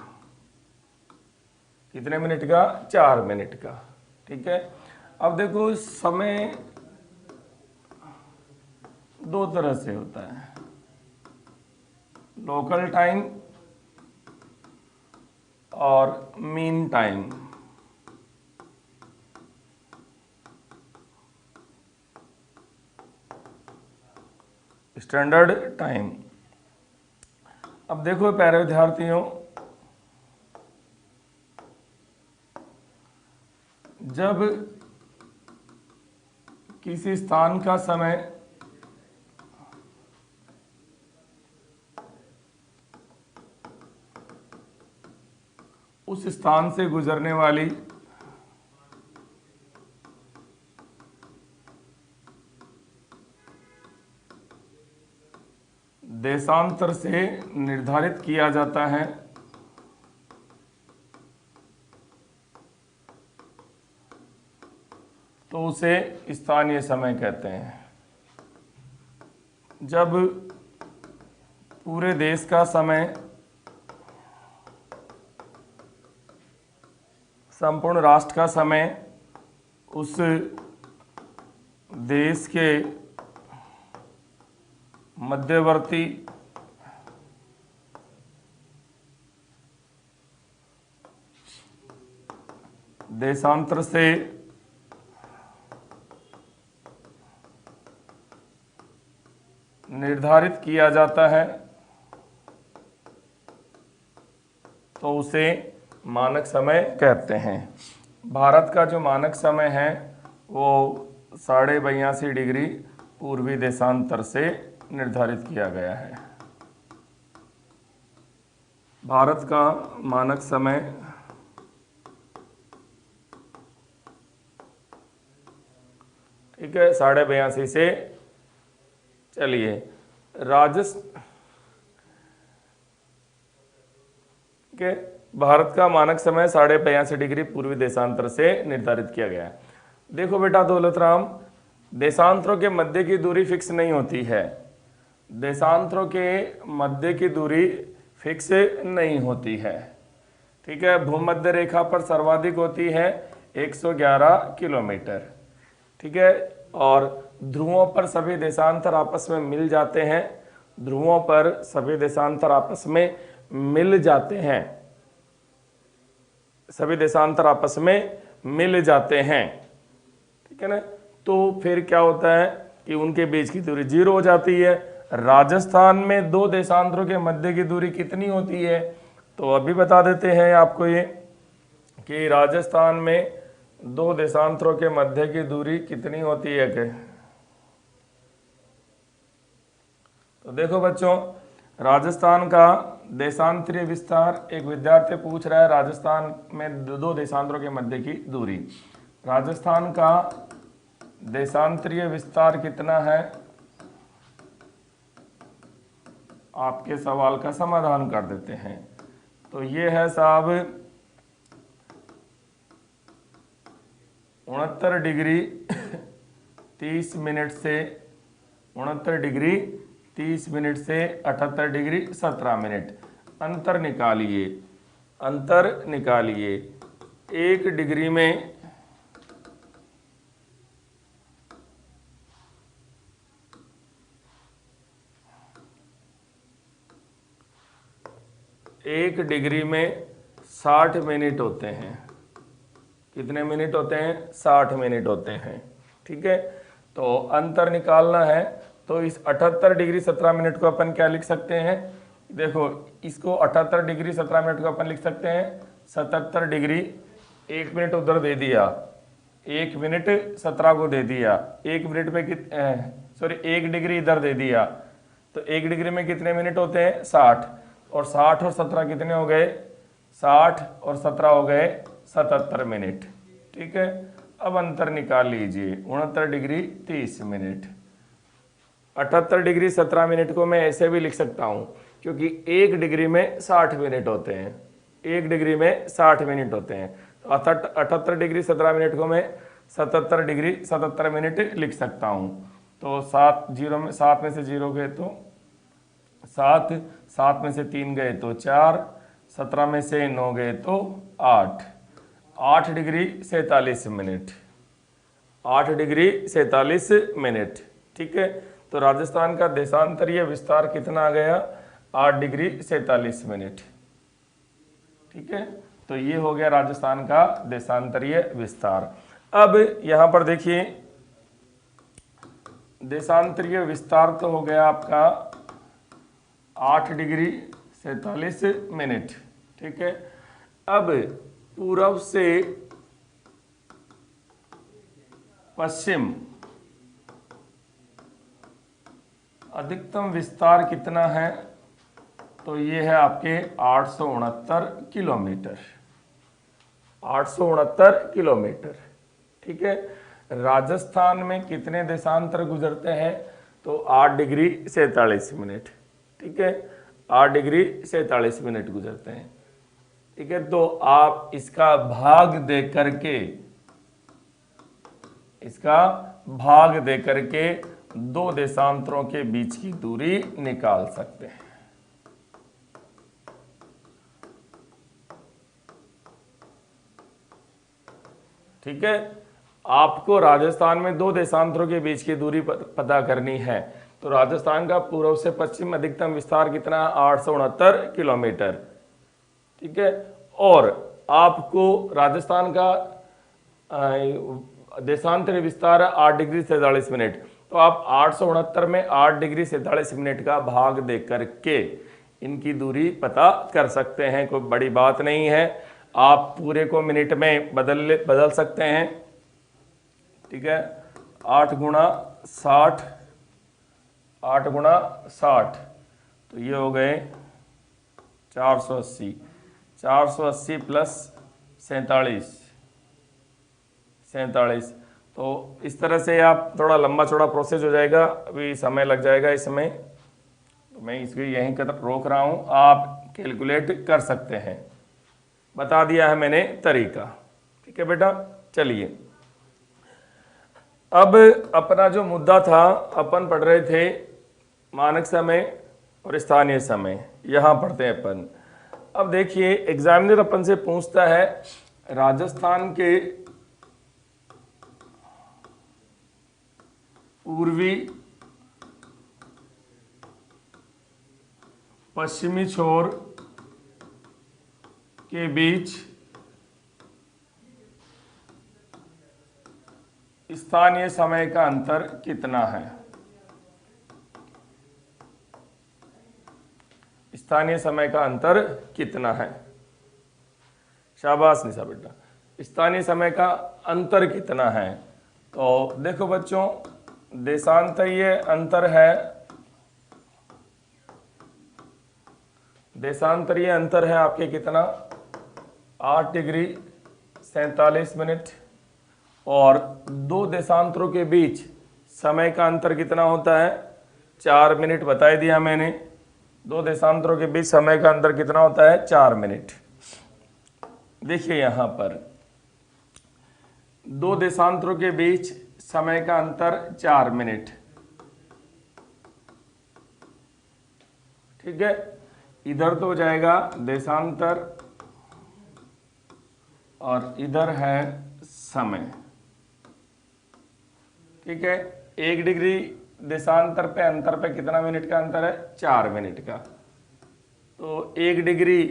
कितने मिनट का? 4 मिनट का। ठीक है, अब देखो समय दो तरह से होता है। लोकल टाइम और मीन टाइम। Standard time. अब देखो प्यारे विद्यार्थियों, जब किसी स्थान का समय उस स्थान से गुजरने वाली देशांतर से निर्धारित किया जाता है तो उसे स्थानीय समय कहते हैं। जब पूरे देश का समय संपूर्ण राष्ट्र का समय उस देश के मध्यवर्ती देशांतर से निर्धारित किया जाता है तो उसे मानक समय कहते हैं। भारत का जो मानक समय है वो 82.5 डिग्री पूर्वी देशांतर से निर्धारित किया गया है। भारत का मानक समय ठीक है 82.5 से। चलिए भारत का मानक समय 82.5 डिग्री पूर्वी देशांतर से निर्धारित किया गया है। देखो बेटा दौलतराम, देशांतरों के मध्य की दूरी फिक्स नहीं होती है। देशांतरों के मध्य की दूरी फिक्स नहीं होती है, ठीक है। भूमध्य रेखा पर सर्वाधिक होती है 111 किलोमीटर, ठीक है। और ध्रुवों पर सभी देशांतर आपस में मिल जाते हैं। ध्रुवों पर सभी देशांतर आपस में मिल जाते हैं, सभी देशांतर आपस में मिल जाते हैं, ठीक है ना। तो फिर क्या होता है कि उनके बीच की दूरी 0 हो जाती है। राजस्थान में 2 देशांतरों के मध्य की दूरी कितनी होती है, तो अभी बता देते हैं आपको ये कि राजस्थान में 2 देशांतरों के मध्य की दूरी कितनी होती है के। तो देखो बच्चों, राजस्थान का देशांतरीय विस्तार, एक विद्यार्थी पूछ रहा है राजस्थान में 2 देशांतरों के मध्य की दूरी। राजस्थान का देशांतरीय विस्तार कितना है, आपके सवाल का समाधान कर देते हैं। तो ये है साहब 69 डिग्री 30 मिनट से 69 डिग्री 30 मिनट से 78 डिग्री 17 मिनट। अंतर निकालिए, अंतर निकालिए। 1 डिग्री में 1 डिग्री में 60 मिनट होते हैं। कितने मिनट होते हैं? 60 मिनट होते हैं, ठीक है। तो अंतर निकालना है तो इस 78 डिग्री 17 मिनट को अपन क्या लिख सकते हैं? देखो इसको 78 डिग्री 17 मिनट को अपन लिख सकते हैं 77 डिग्री। 1 मिनट उधर दे दिया, 1 मिनट 17 को दे दिया, 1 मिनट में 1 डिग्री इधर दे दिया, तो 1 डिग्री में कितने मिनट होते हैं? 60। और 60 और 17 कितने हो गए? 60 और 17 हो गए 77 मिनट, ठीक है। अब अंतर निकाल लीजिए, 69 डिग्री 30 मिनट। 78 डिग्री 17 मिनट को मैं ऐसे भी लिख सकता हूं क्योंकि 1 डिग्री में 60 मिनट होते हैं, 1 डिग्री में 60 मिनट होते हैं। तो 78 डिग्री 17 मिनट को मैं 77 डिग्री 77 मिनट लिख सकता हूं। तो 7 में से 0 गए तो 7, 7 में से 3 गए तो 4, 17 में से 9 गए तो 8, 8 डिग्री 47 मिनट, 8 डिग्री 47 मिनट, ठीक है। तो राजस्थान का देशांतरीय विस्तार कितना आ गया? 8 डिग्री 47 मिनट। ठीक है, तो ये हो गया राजस्थान का देशांतरीय विस्तार। अब यहां पर देखिए, देशांतरीय विस्तार तो हो गया आपका 8 डिग्री 47 मिनट। ठीक है, अब पूर्व से पश्चिम अधिकतम विस्तार कितना है, तो ये है आपके 869 किलोमीटर। 869 किलोमीटर। ठीक है, राजस्थान में कितने देशांतर गुजरते हैं, तो 8 डिग्री 47 मिनट। ठीक है, 8 डिग्री 47 मिनट गुजरते हैं। ठीक है, तो आप इसका भाग दे करके दो देशांतरों के बीच की दूरी निकाल सकते हैं। ठीक है, आपको राजस्थान में दो देशांतरों के बीच की दूरी पता करनी है, तो राजस्थान का पूर्व से पश्चिम अधिकतम विस्तार कितना है, 869 किलोमीटर। ठीक है, और आपको राजस्थान का देशांतरीय विस्तार है 8 डिग्री 47 मिनट, तो आप 869 में 8 डिग्री 47 मिनट का भाग दे करके इनकी दूरी पता कर सकते हैं। कोई बड़ी बात नहीं है, आप पूरे को मिनट में बदल सकते हैं। ठीक है, 8 गुणा 60, 8 गुणा 60, तो ये हो गए 480, 480 प्लस 47, तो इस तरह से आप थोड़ा लंबा चौड़ा प्रोसेस हो जाएगा, अभी समय लग जाएगा इसमें, तो मैं इसको यहीं पर रोक रहा हूँ, आप कैलकुलेट कर सकते हैं। बता दिया है मैंने तरीका। ठीक है बेटा, चलिए अब अपना जो मुद्दा था, अपन पढ़ रहे थे मानक समय और स्थानीय समय, यहां पढ़ते हैं अपन। अब देखिए, एग्जामिनर अपन से पूछता है राजस्थान के पूर्वी पश्चिमी छोर के बीच स्थानीय समय का अंतर कितना है। स्थानीय समय का अंतर कितना है, शाबाश निशा बेटा, स्थानीय समय का अंतर कितना है। तो देखो बच्चों, देशांतरीय अंतर है, देशांतरीय अंतर है आपके कितना, 8 डिग्री 47 मिनट, और दो देशांतरों के बीच समय का अंतर कितना होता है, 4 मिनट बता दिया मैंने। दो देशांतरों के बीच समय का अंतर कितना होता है, 4 मिनट। देखिए यहां पर दो देशांतरों के बीच समय का अंतर 4 मिनट। ठीक है, इधर तो हो जाएगा देशांतर और इधर है समय। ठीक है, 1 डिग्री देशांतर पे अंतर पे कितना मिनट का अंतर है, 4 मिनट का। तो 1 डिग्री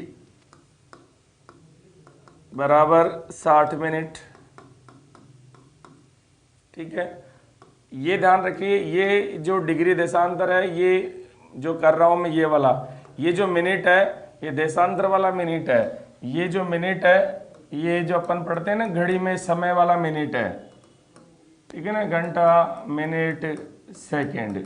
बराबर 60 मिनट। ठीक है, ये ध्यान रखिए, ये जो डिग्री देशांतर है, ये जो कर रहा हूं मैं, ये वाला, ये जो मिनट है ये देशांतर वाला मिनट है, ये जो मिनट है ये जो अपन पढ़ते हैं ना घड़ी में समय वाला मिनट है। ठीक है ना, घंटा मिनट सेकंड।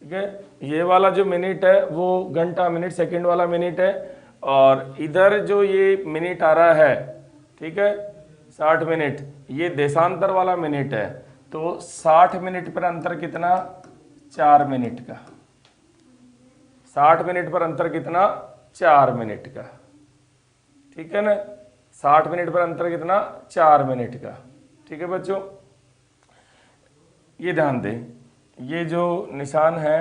ठीक है, ये वाला जो मिनट है वो घंटा मिनट सेकंड वाला मिनट है, और इधर जो ये मिनट आ रहा है, ठीक है 60 मिनट, ये देशांतर वाला मिनट है। तो 60 मिनट पर अंतर कितना, 4 मिनट का। 60 मिनट पर अंतर कितना, 4 मिनट का। ठीक है ना, 60 मिनट पर अंतर कितना, 4 मिनट का। ठीक है बच्चों, ये ध्यान दें, ये जो निशान है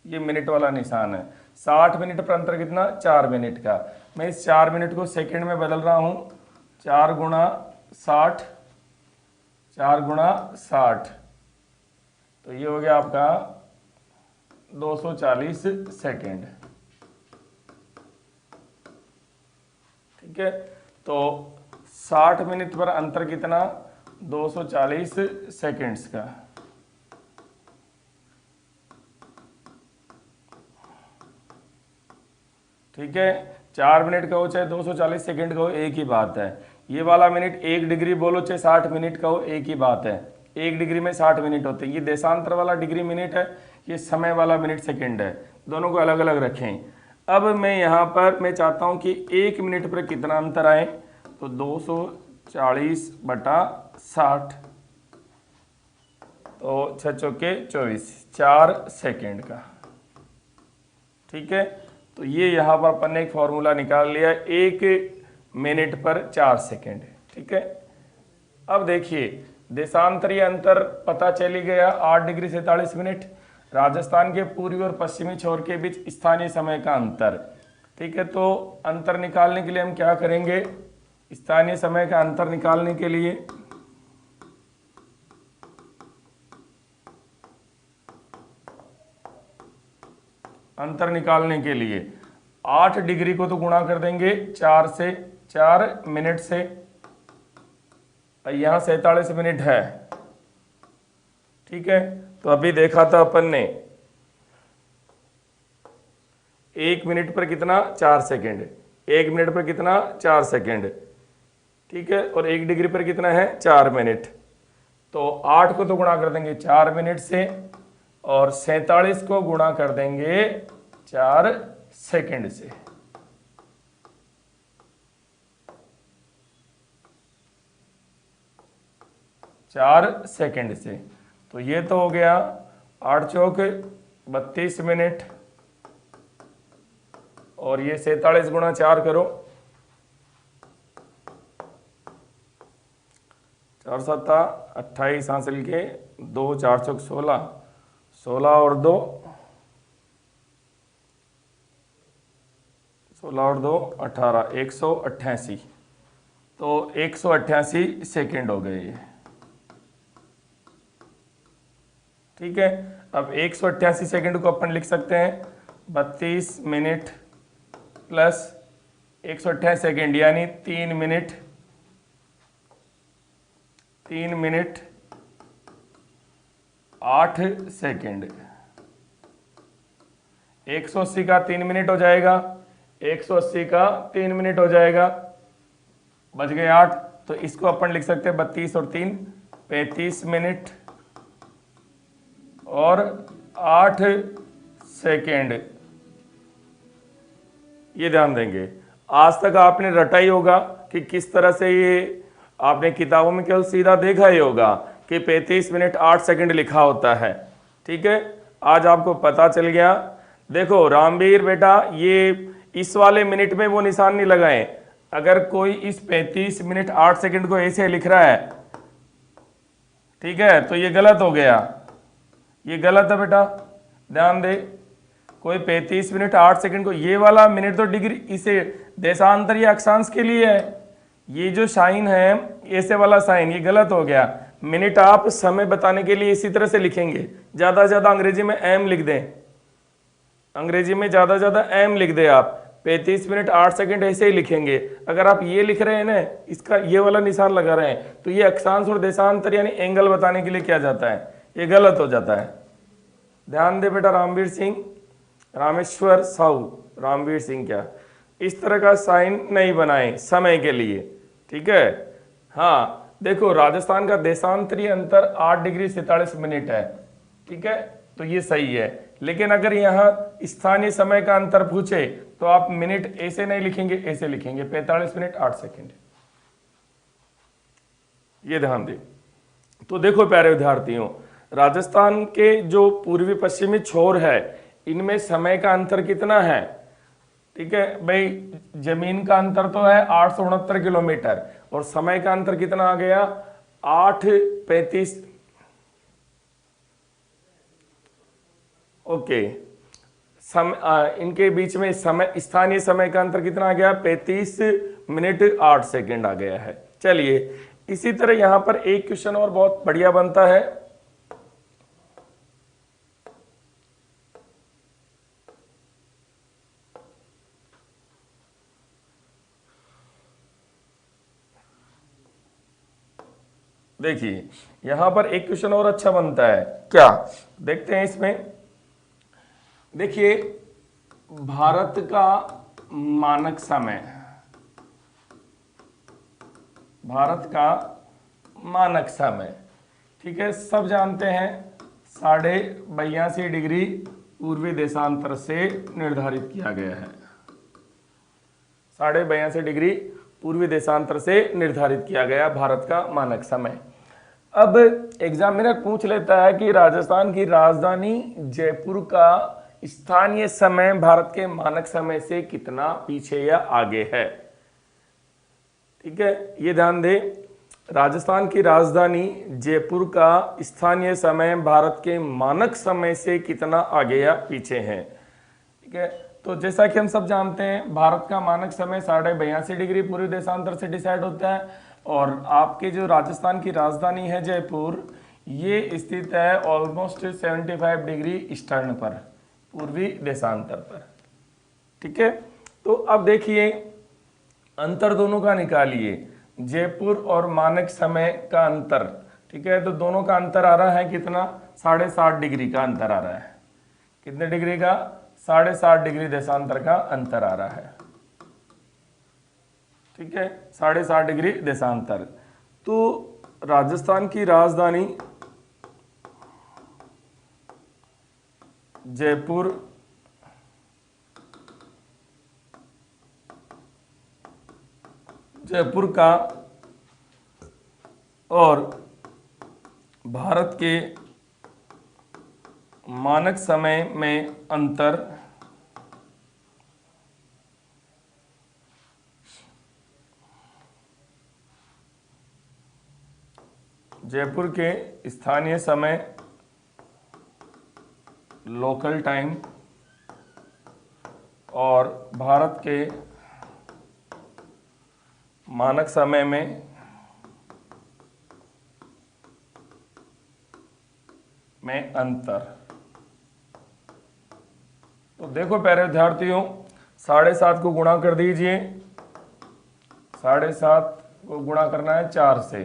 ये मिनट वाला निशान है। 60 मिनट पर अंतर कितना, 4 मिनट का। मैं इस 4 मिनट को सेकंड में बदल रहा हूं, 4 गुणा 60, 4 गुणा 60, तो ये हो गया आपका 240 सेकेंड। ठीक है, तो 60 मिनट पर अंतर कितना, 240 सेकेंड्स का। ठीक है, 4 मिनट का हो चाहे 240 सेकेंड का हो, एक ही बात है। ये वाला मिनट 1 डिग्री बोलो चाहे 60 मिनट का हो, एक ही बात है। 1 डिग्री में 60 मिनट होते हैं। ये देशांतर वाला डिग्री मिनट है, ये समय वाला मिनट सेकेंड है, दोनों को अलग अलग रखें। अब मैं यहाँ पर मैं चाहता हूँ कि 1 मिनट पर कितना अंतर आए, तो 240/60, तो 6 चौके 24, 4 सेकेंड का। ठीक है, तो ये यहाँ पर अपन ने एक फॉर्मूला निकाल लिया, 1 मिनट पर 4 सेकेंड। ठीक है, अब देखिए देशांतरीय अंतर पता चली गया, 8 डिग्री 47 मिनट। राजस्थान के पूर्वी और पश्चिमी छोर के बीच स्थानीय समय का अंतर। ठीक है, तो अंतर निकालने के लिए हम क्या करेंगे, स्थानीय समय का अंतर निकालने के लिए लिए 8 डिग्री को तो गुणा कर देंगे 4 से, 4 मिनट से, यहाँ 47 मिनट है। ठीक है, तो अभी देखा था अपन ने 1 मिनट पर कितना, 4 सेकेंड, 1 मिनट पर कितना, 4 सेकेंड। ठीक है, और 1 डिग्री पर कितना है, 4 मिनट। तो 8 को तो गुणा कर देंगे 4 मिनट से, और 47 को गुणा कर देंगे 4 सेकेंड से। तो ये तो हो गया 8 चौक 32 मिनट, और ये 47 गुणा 4 करो, 4 सत्ता 28 हासिल के 2, 4 चौक 16, 16 और 2 18, 188। तो 188 सेकेंड हो गए ये। ठीक है, अब 188 सेकेंड को अपन लिख सकते हैं 32 मिनट प्लस 188 सेकेंड, यानी 3 मिनट 8 सेकेंड। 180 का 3 मिनट हो जाएगा, 180 का 3 मिनट हो जाएगा, बच गए 8। तो इसको अपन लिख सकते हैं 32 और 3 35 मिनट और 8 सेकेंड। ये ध्यान देंगे, आज तक आपने रटा ही होगा कि किस तरह से ये आपने किताबों में केवल सीधा देखा ही होगा कि 35 मिनट 8 सेकेंड लिखा होता है। ठीक है, आज आपको पता चल गया। देखो रामवीर बेटा, ये इस वाले मिनट में वो निशान नहीं लगाए। अगर कोई इस 35 मिनट 8 सेकेंड को ऐसे लिख रहा है, ठीक है, तो ये गलत हो गया, ये गलत है बेटा, ध्यान दे। कोई 35 मिनट 8 सेकेंड को, ये वाला मिनट तो डिग्री इसे देशांतर या अक्षांश के लिए है। ये जो साइन है ऐसे वाला साइन, ये गलत हो गया। मिनट आप समय बताने के लिए इसी तरह से लिखेंगे, ज्यादा से ज्यादा अंग्रेजी में एम लिख दें, अंग्रेजी में ज्यादा से ज्यादा एम लिख दें। आप 35 मिनट 8 सेकेंड ऐसे ही लिखेंगे। अगर आप ये लिख रहे हैं ना, इसका ये वाला निशान लगा रहे हैं, तो ये अक्षांश और देशांतर यानी एंगल बताने के लिए क्या जाता है, ये गलत हो जाता है। ध्यान दे बेटा, रामवीर सिंह, रामेश्वर साहू, रामवीर सिंह क्या, इस तरह का साइन नहीं बनाए समय के लिए। ठीक है, हाँ देखो राजस्थान का देशांतरीय अंतर 8 डिग्री 47 मिनट है। ठीक है, तो ये सही है। लेकिन अगर यहाँ स्थानीय समय का अंतर पूछे तो आप मिनट ऐसे नहीं लिखेंगे, ऐसे लिखेंगे 45 मिनट 8 सेकेंड। ये ध्यान दे। तो देखो प्यारे विद्यार्थियों, राजस्थान के जो पूर्वी पश्चिमी छोर है, इनमें समय का अंतर कितना है। ठीक है भाई, जमीन का अंतर तो है 869 किलोमीटर, और समय का अंतर कितना आ गया 8:35। ओके, इनके बीच में समय, स्थानीय समय का अंतर कितना आ गया 35 मिनट 8 सेकेंड आ गया है। चलिए इसी तरह यहां पर एक क्वेश्चन और बहुत बढ़िया बनता है। देखिए यहां पर एक क्वेश्चन और अच्छा बनता है, क्या देखते हैं इसमें। देखिए भारत का मानक समय, भारत का मानक समय, ठीक है, सब जानते हैं 82.82 पूर्वी देशांतर से निर्धारित किया गया है। 82.82 पूर्वी देशांतर से निर्धारित किया गया भारत का मानक समय। अब एग्जामिनर पूछ लेता है कि राजस्थान की राजधानी जयपुर का स्थानीय समय भारत के मानक समय से कितना पीछे या आगे है। ठीक है, ये ध्यान दें, राजस्थान की राजधानी जयपुर का स्थानीय समय भारत के मानक समय से कितना आगे या पीछे है। ठीक है, तो जैसा कि हम सब जानते हैं भारत का मानक समय 82.82 पूर्वी देशांतर से डिसाइड होता है, और आपके जो राजस्थान की राजधानी है जयपुर, ये स्थित है ऑलमोस्ट 75 डिग्री ईस्टर्न पर, पूर्वी देशांतर पर। ठीक है, तो अब देखिए अंतर दोनों का निकालिए, जयपुर और मानक समय का अंतर। ठीक है, तो दोनों का अंतर आ रहा है कितना, 7.5 डिग्री का अंतर आ रहा है। कितने डिग्री का, 7.5 डिग्री देशांतर का अंतर आ रहा है। ठीक है, 7.5 डिग्री देशांतर। तो राजस्थान की राजधानी जयपुर का और भारत के मानक समय में अंतर जयपुर के स्थानीय समय लोकल टाइम और भारत के मानक समय में अंतर। तो देखो प्यारे विद्यार्थियों, 7.5 को गुणा कर दीजिए, 7.5 को गुणा करना है 4 से।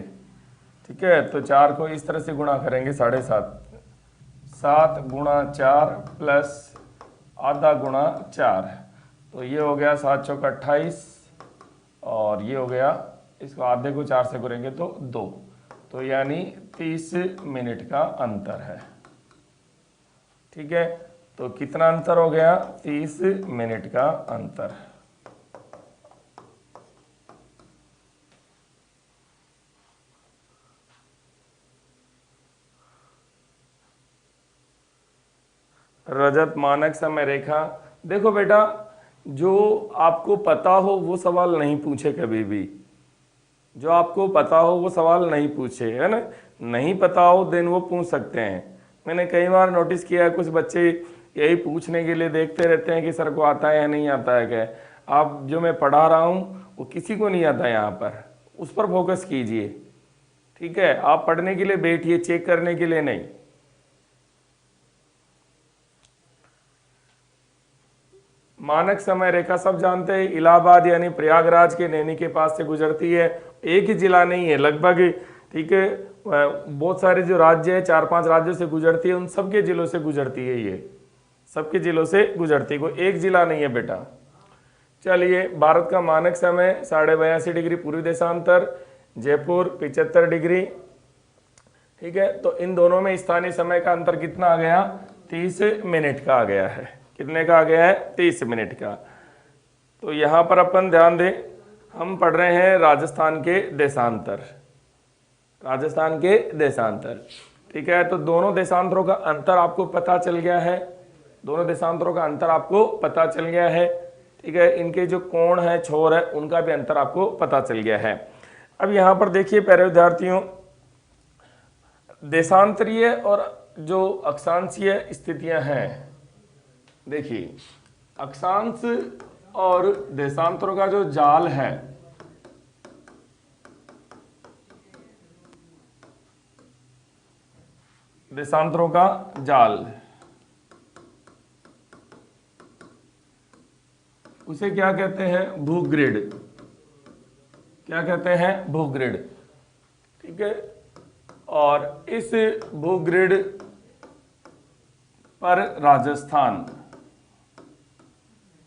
ठीक है, तो 4 को इस तरह से गुणा करेंगे, 7.5, 7 गुणा 4 प्लस आधा गुणा 4, तो ये हो गया 7 चौका 28, और ये हो गया, इसको आधे को 4 से करेंगे तो 2, तो यानी 30 मिनट का अंतर है। ठीक है, तो कितना अंतर हो गया, 30 मिनट का अंतर। रजत मानक समय रेखा। देखो बेटा, जो आपको पता हो वो सवाल नहीं पूछे कभी भी, जो आपको पता हो वो सवाल नहीं पूछे, है ना। नहीं पता हो देन वो पूछ सकते हैं। मैंने कई बार नोटिस किया है कुछ बच्चे यही पूछने के लिए देखते रहते हैं कि सर को आता है या नहीं आता है। क्या आप जो मैं पढ़ा रहा हूँ वो किसी को नहीं आता, यहाँ पर उस पर फोकस कीजिए। ठीक है, आप पढ़ने के लिए बैठिए, चेक करने के लिए नहीं। मानक समय रेखा सब जानते हैं, इलाहाबाद यानी प्रयागराज के नैनी के पास से गुजरती है। एक ही जिला नहीं है, लगभग, ठीक है, बहुत सारे जो राज्य है, 4-5 राज्यों से गुजरती है, उन सबके जिलों से गुजरती है, ये सबके जिलों से गुजरती है, कोई एक जिला नहीं है बेटा। चलिए, भारत का मानक समय 82.82 डिग्री पूर्वी देशांतर, जयपुर 75 डिग्री। ठीक है, तो इन दोनों में स्थानीय समय का अंतर कितना आ गया, 30 मिनट का आ गया है। कितने का आ गया है, 30 मिनट का। तो यहां पर अपन ध्यान दें, हम पढ़ रहे हैं राजस्थान के देशांतर, राजस्थान के देशांतर। ठीक है, तो दोनों देशांतरों का अंतर आपको पता चल गया है, दोनों देशांतरों का अंतर आपको पता चल गया है। ठीक है, इनके जो कोण है, छोर है, उनका भी अंतर आपको पता चल गया है। अब यहां पर देखिए प्यारे विद्यार्थियों, देशांतरीय और जो अक्षांशीय स्थितियां हैं, देखिए अक्षांश और देशांतरों का जो जाल है, देशांतरों का जाल, उसे क्या कहते हैं, भूग्रिड। क्या कहते हैं, भूग्रिड। ठीक है, और इस भूग्रिड पर राजस्थान,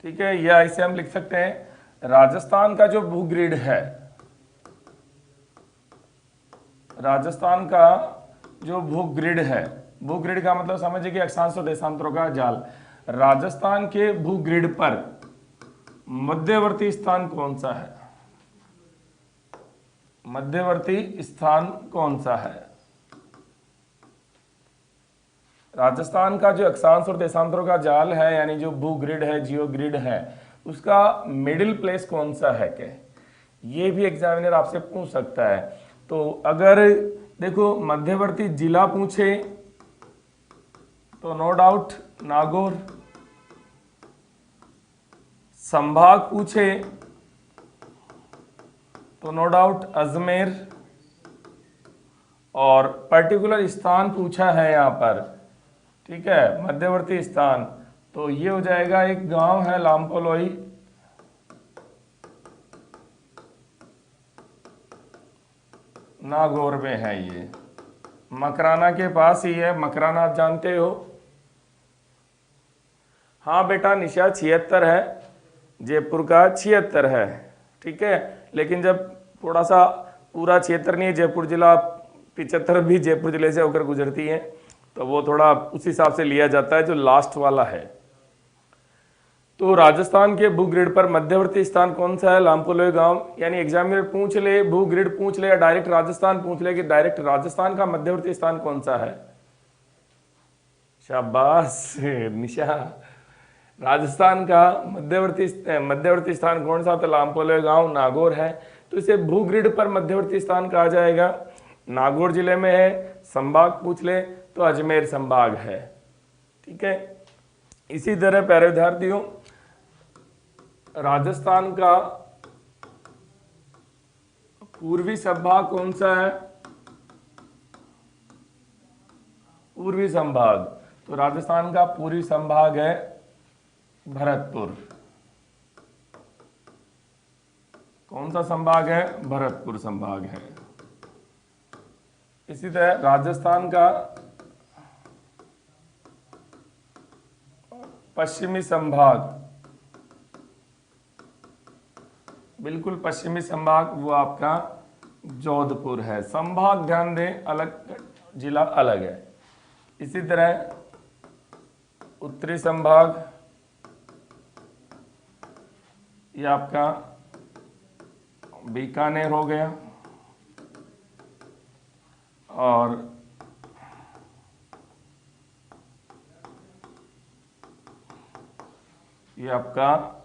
ठीक है, या इसे हम लिख सकते हैं राजस्थान का जो भूग्रिड है, राजस्थान का जो भूग्रिड है, भूग्रिड का मतलब समझिए कि अक्षांश और देशांतरों का जाल, राजस्थान के भूग्रिड पर मध्यवर्ती स्थान कौन सा है? मध्यवर्ती स्थान कौन सा है? राजस्थान का जो अक्षांश और देशांतरों का जाल है, यानी जो भूग्रिड है, जियो ग्रिड है, उसका मिडिल प्लेस कौन सा है क्या? ये भी एग्जामिनर आपसे पूछ सकता है। तो अगर देखो मध्यवर्ती जिला पूछे तो नो डाउट नागौर, संभाग पूछे तो नो डाउट अजमेर, और पर्टिकुलर स्थान पूछा है यहाँ पर, ठीक है, मध्यवर्ती स्थान, तो ये हो जाएगा एक गांव है लामपोलोई, नागौर में है, ये मकराना के पास ही है। मकराना आप जानते हो? हाँ बेटा निशा 76 है, जयपुर का 76 है, ठीक है, लेकिन जब थोड़ा सा पूरा 76 नहीं है, जयपुर जिला 75 भी जयपुर जिले से होकर गुजरती है, तो वो थोड़ा उस हिसाब से लिया जाता है जो लास्ट वाला है। तो राजस्थान के भूग्रिड पर मध्यवर्ती स्थान कौन सा है? लामपोलोई गांव। यानी एग्जामिनर पूछ ले, भूग्रिड पूछ ले या डायरेक्ट राजस्थान पूछ ले कि डायरेक्ट राजस्थान का मध्यवर्ती स्थान कौन सा है? शाबाश निशा, राजस्थान का मध्यवर्ती स्थान कौन सा? तो लामपोलोई गांव नागौर है, तो इसे भूग्रिड पर मध्यवर्ती स्थान कहा जाएगा। नागौर जिले में है। संभाग पूछ ले तो अजमेर संभाग है, ठीक है। इसी तरह प्यारे विद्यार्थियों, राजस्थान का पूर्वी संभाग कौन सा है? पूर्वी संभाग, तो राजस्थान का पूर्वी संभाग है भरतपुर। कौन सा संभाग है? भरतपुर संभाग है। इसी तरह राजस्थान का पश्चिमी संभाग, बिल्कुल पश्चिमी संभाग, वो आपका जोधपुर है। संभाग ध्यान दें, अलग जिला अलग है। इसी तरह उत्तरी संभाग, ये आपका बीकानेर हो गया, और ये आपका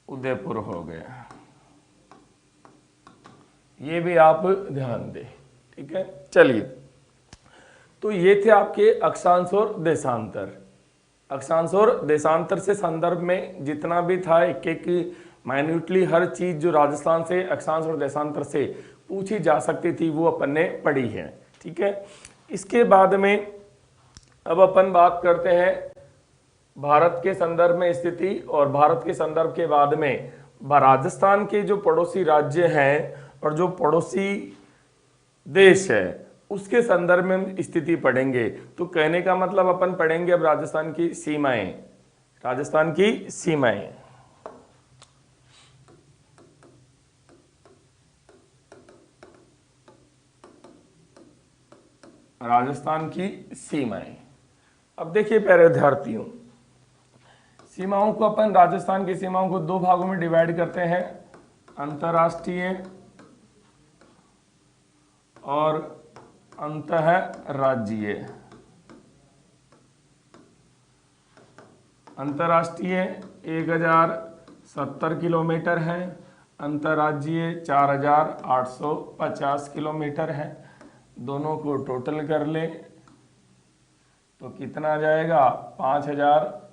उदयपुर हो गया। ये भी आप ध्यान दें, ठीक है। चलिए, तो ये थे आपके अक्षांश और देशांतर। अक्षांश और देशांतर से संदर्भ में जितना भी था, एक एक माइन्यूटली हर चीज जो राजस्थान से अक्षांश और देशांतर से पूछी जा सकती थी वो अपन ने पढ़ी है, ठीक है। इसके बाद में अब अपन बात करते हैं भारत के संदर्भ में स्थिति, और भारत के संदर्भ के बाद में राजस्थान के जो पड़ोसी राज्य हैं और जो पड़ोसी देश है उसके संदर्भ में स्थिति पढ़ेंगे। तो कहने का मतलब अपन पढ़ेंगे अब राजस्थान की सीमाएं, राजस्थान की सीमाएं। राजस्थान की सीमाएं। अब देखिए प्यारे विद्यार्थियों, सीमाओं को अपन राजस्थान की सीमाओं को दो भागों में डिवाइड करते हैं, अंतर्राष्ट्रीय और अंतःराज्यीय। अंतर्राष्ट्रीय 1070 किलोमीटर है, अंतर्राज्यीय 4850 किलोमीटर है। दोनों को टोटल कर ले तो कितना आ जाएगा? 5000,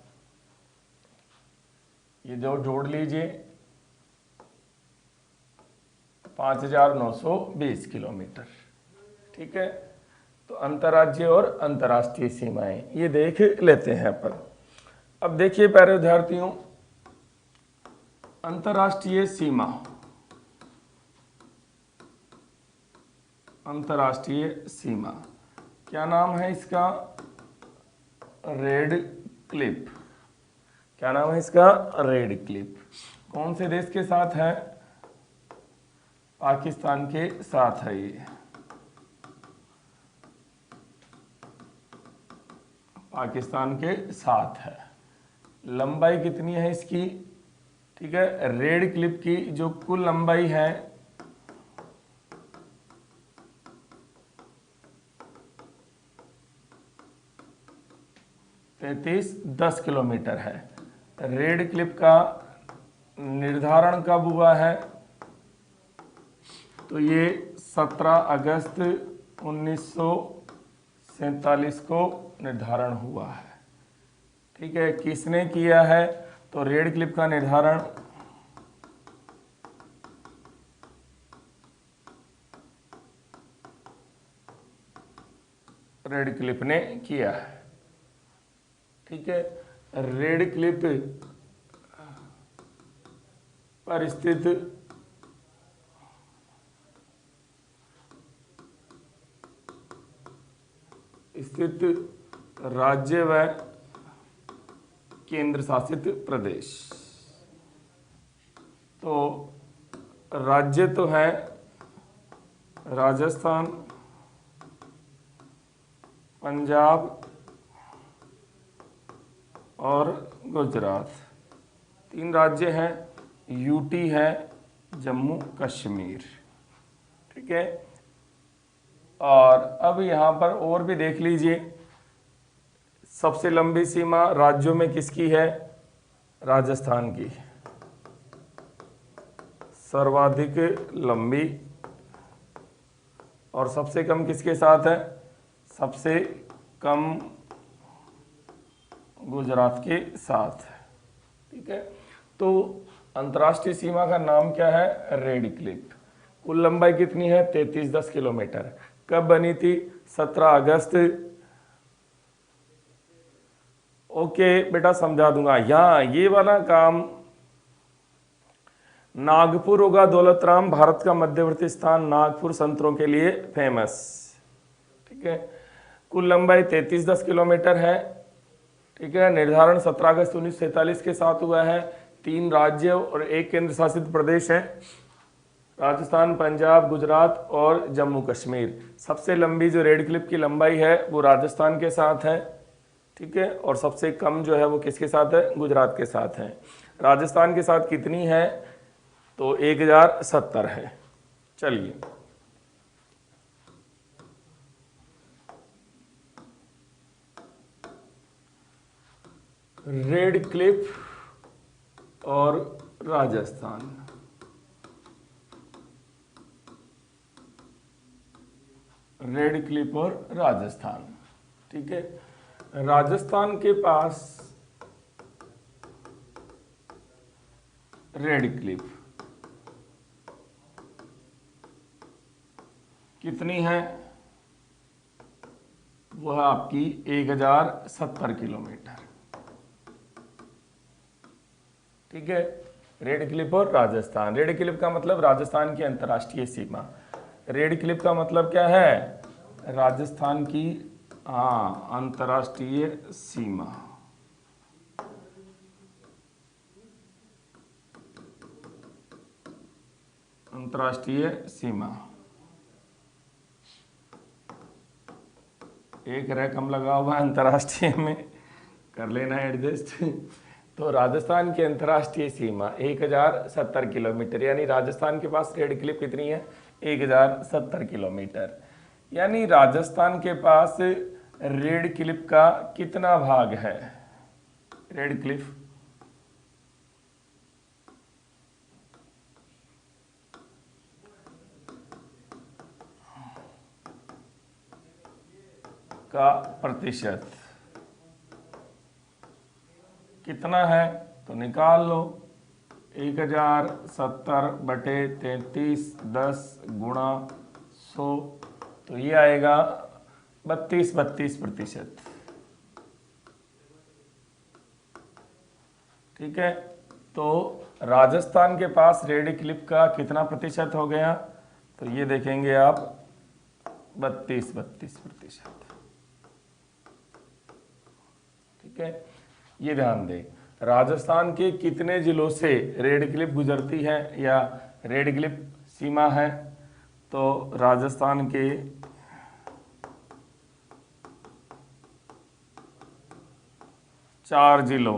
ये जो जोड़ लीजिए 5920 किलोमीटर, ठीक है। तो अंतर्राज्यीय और अंतर्राष्ट्रीय सीमाएं ये देख लेते हैं अपन। अब देखिए प्यारे विद्यार्थियों, अंतर्राष्ट्रीय सीमा, अंतर्राष्ट्रीय सीमा। क्या नाम है इसका? Red Cliff. क्या नाम है इसका? Red Cliff. कौन से देश के साथ है? पाकिस्तान के साथ है ये। पाकिस्तान के साथ है। लंबाई कितनी है इसकी? ठीक है, रेड क्लिफ की जो कुल लंबाई है 3310 किलोमीटर है। रेड क्लिफ का निर्धारण कब हुआ है? तो ये 17 अगस्त 1947 को निर्धारण हुआ है। ठीक है, किसने किया है? तो रेड क्लिफ का निर्धारण रेड क्लिफ ने किया है। ठीक है, रेड क्लिफ पर स्थित राज्य व केंद्र शासित प्रदेश। तो राज्य तो है राजस्थान, पंजाब और गुजरात। 3 राज्य हैं, यूटी है, जम्मू कश्मीर। ठीक है, और अब यहाँ पर और भी देख लीजिए, सबसे लंबी सीमा राज्यों में किसकी है? राजस्थान की सर्वाधिक लंबी। और सबसे कम किसके साथ है? सबसे कम गुजरात के साथ। ठीक है, तो अंतर्राष्ट्रीय सीमा का नाम क्या है? Red Cliff. कुल लंबाई कितनी है? 3310 किलोमीटर। कब बनी थी? 17 अगस्त। ओके बेटा, समझा दूंगा। यहाँ ये वाला काम नागपुर होगा। दौलतराम, भारत का मध्यवर्ती स्थान नागपुर संतरों के लिए फेमस। ठीक है, कुल लंबाई 3310 किलोमीटर है। ठीक है, निर्धारण 17 अगस्त 1947 के साथ हुआ है। 3 राज्य और 1 केंद्र शासित प्रदेश है, राजस्थान, पंजाब, गुजरात और जम्मू कश्मीर। सबसे लंबी जो रेड क्लिफ की लंबाई है वो राजस्थान के साथ है। ठीक है, और सबसे कम जो है वो किसके साथ है? गुजरात के साथ है। राजस्थान के साथ कितनी है? तो 1070 है। चलिए, रेड क्लिफ और राजस्थान। रेड क्लिफ और राजस्थान। ठीक है, राजस्थान के पास रेड क्लिफ कितनी है? वह आपकी 1070 किलोमीटर। ठीक है, रेड क्लिफ और राजस्थान। रेड क्लिफ का मतलब राजस्थान की अंतर्राष्ट्रीय सीमा। रेड क्लिफ का मतलब क्या है? राजस्थान की अंतर्राष्ट्रीय सीमा। अंतर्राष्ट्रीय सीमा। एक रकम लगा हुआ अंतर्राष्ट्रीय में, कर लेना एडजस्ट। तो राजस्थान की अंतर्राष्ट्रीय सीमा 1070 किलोमीटर, यानी राजस्थान के पास रेड क्लिफ कितनी है? 1070 किलोमीटर। यानी राजस्थान के पास रेड क्लिफ का कितना भाग है? रेड क्लिफ का प्रतिशत कितना है? तो निकाल लो, 1070 बटे 3310 गुणा 100, तो ये आएगा 32%। ठीक है, तो राजस्थान के पास रेड क्लिफ का कितना प्रतिशत हो गया? तो ये देखेंगे आप 32%। ठीक है, ये ध्यान दें। राजस्थान के कितने जिलों से रेड क्लिफ गुजरती है या रेड क्लिफ सीमा है? तो राजस्थान के 4 जिलों